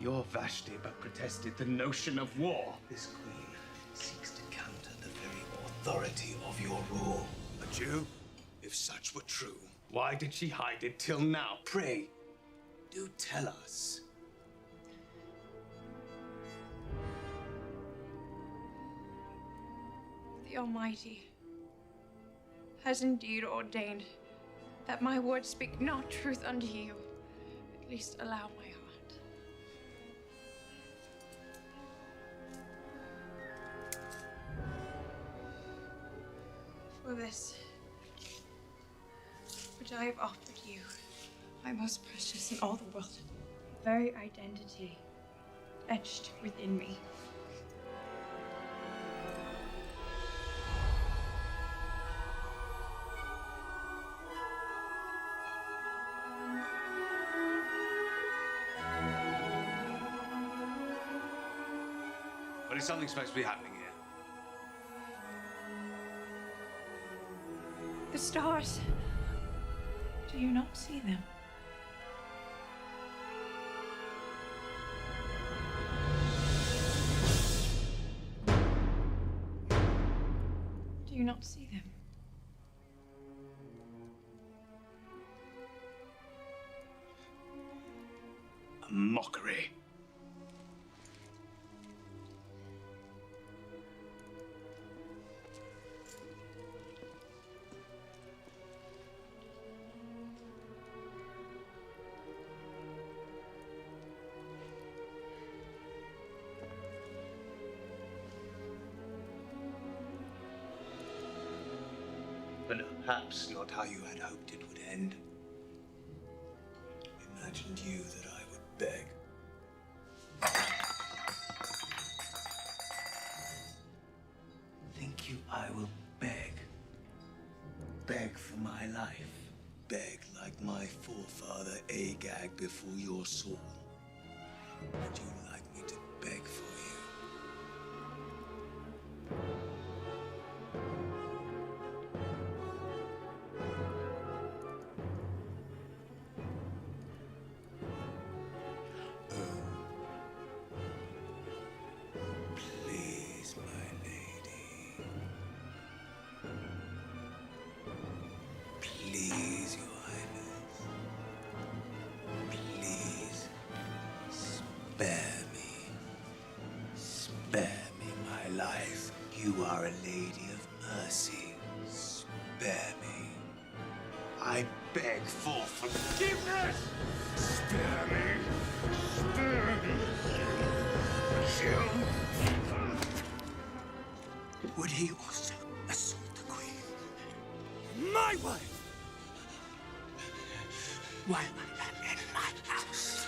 Speaker 10: Your Vashti but protested the notion of war. This queen seeks to counter the very authority of your rule.
Speaker 11: A Jew?
Speaker 10: If such were true, why did she hide it till now? Pray, do tell us.
Speaker 17: The Almighty has indeed ordained that my words speak not truth unto you. At least allow my heart. For this, which I have offered you, my most precious in all the world, very identity etched within me.
Speaker 10: But is something supposed to be happening here?
Speaker 17: The stars. Do you not see them? Do you not see them?
Speaker 10: A mockery. But perhaps not how you had hoped it would end. Imagined you that I would beg. Think you I will beg? Beg for my life? Beg like my forefather Agag before your Saul? Would you like me to beg for you? Please, my lady. Please, Your Highness. Please, spare me. Spare me my life.
Speaker 11: You are a lady of mercy. Spare me. I beg for forgiveness! Spare me! Spare me! Kill! Would he also assault the queen? My wife! While I am in my house.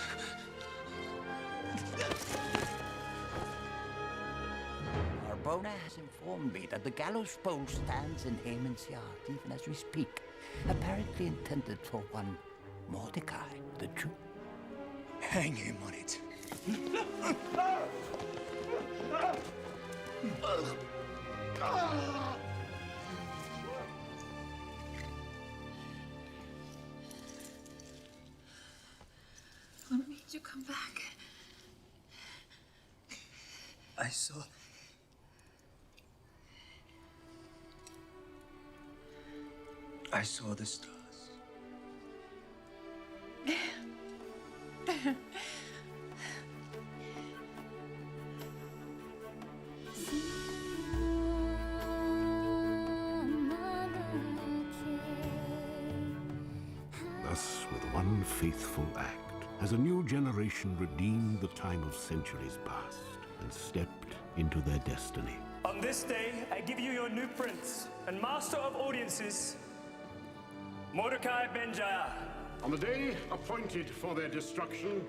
Speaker 5: Arbona has informed me that the gallows pole stands in Haman's yard, even as we speak, apparently intended for one Mordecai, the Jew.
Speaker 11: Hang him on it.
Speaker 20: What made you come back?
Speaker 11: I saw the stars.
Speaker 1: Thus, with one faithful act, has a new generation redeemed the time of centuries past and stepped into their destiny.
Speaker 6: On this day, I give you your new prince and master of audiences, Mordecai Ben-Jair.
Speaker 1: On the day appointed for their destruction,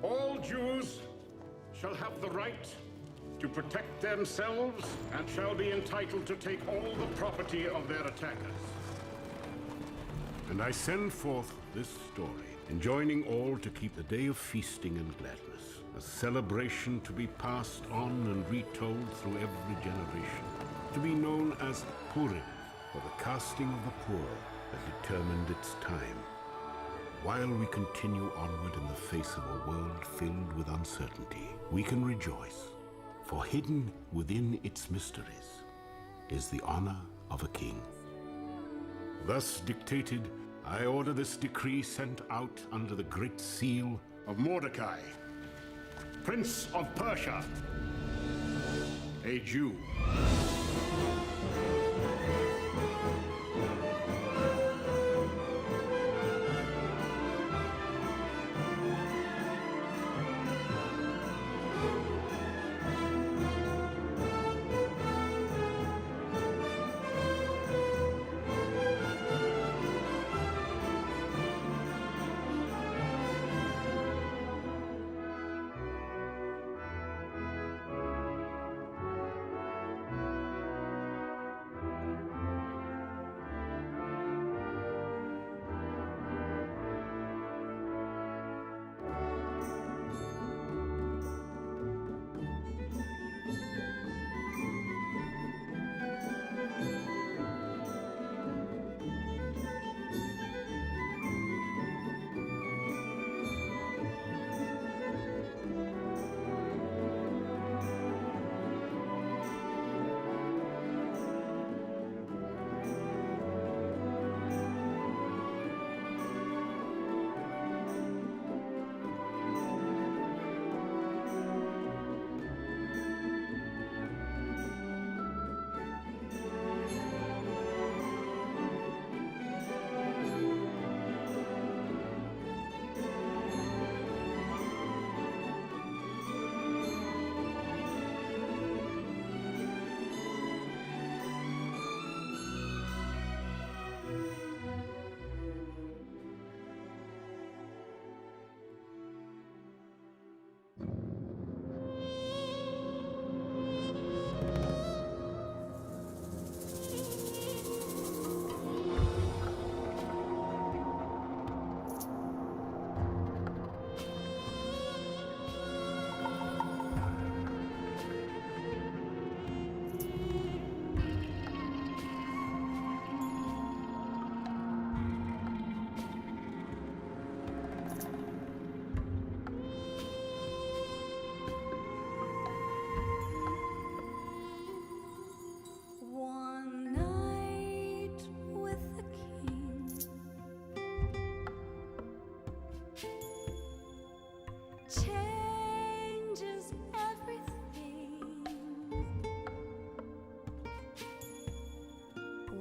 Speaker 1: all Jews shall have the right to protect themselves and shall be entitled to take all the property of their attackers. And I send forth this story, enjoining all to keep the day of feasting and gladness, a celebration to be passed on and retold through every generation, to be known as Purim, for the casting of the poor that determined its time. While we continue onward in the face of a world filled with uncertainty, we can rejoice, for hidden within its mysteries is the honor of a king. Thus dictated, I order this decree sent out under the great seal of Mordecai, Prince of Persia, a Jew.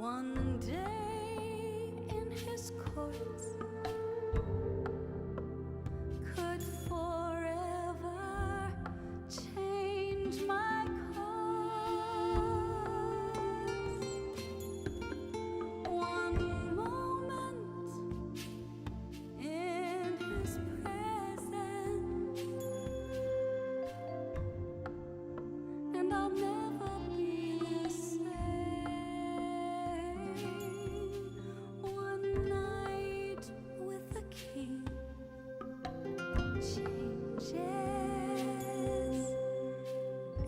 Speaker 19: One day in his courts could forever change my course. One moment in his presence, and I'll never be the same. One night with the king changes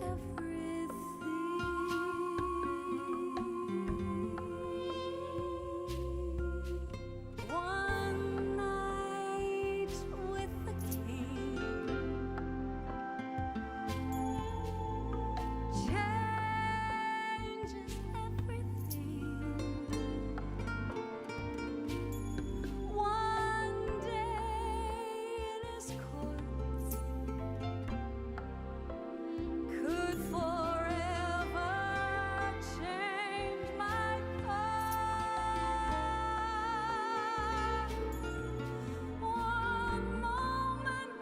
Speaker 19: everything. One night with the king changes everything. One day in his courts could forever change my course. One moment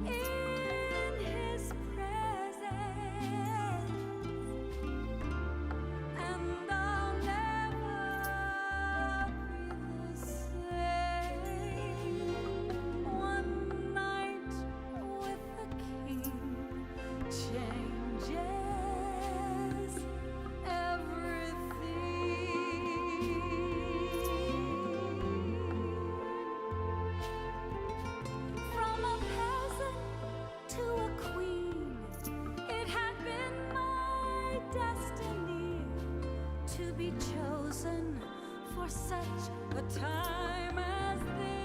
Speaker 19: in his presence, and I'll never be the same. One night with the king changes everything. From a peasant to a queen, it had been my destiny to be chosen for such a time as this.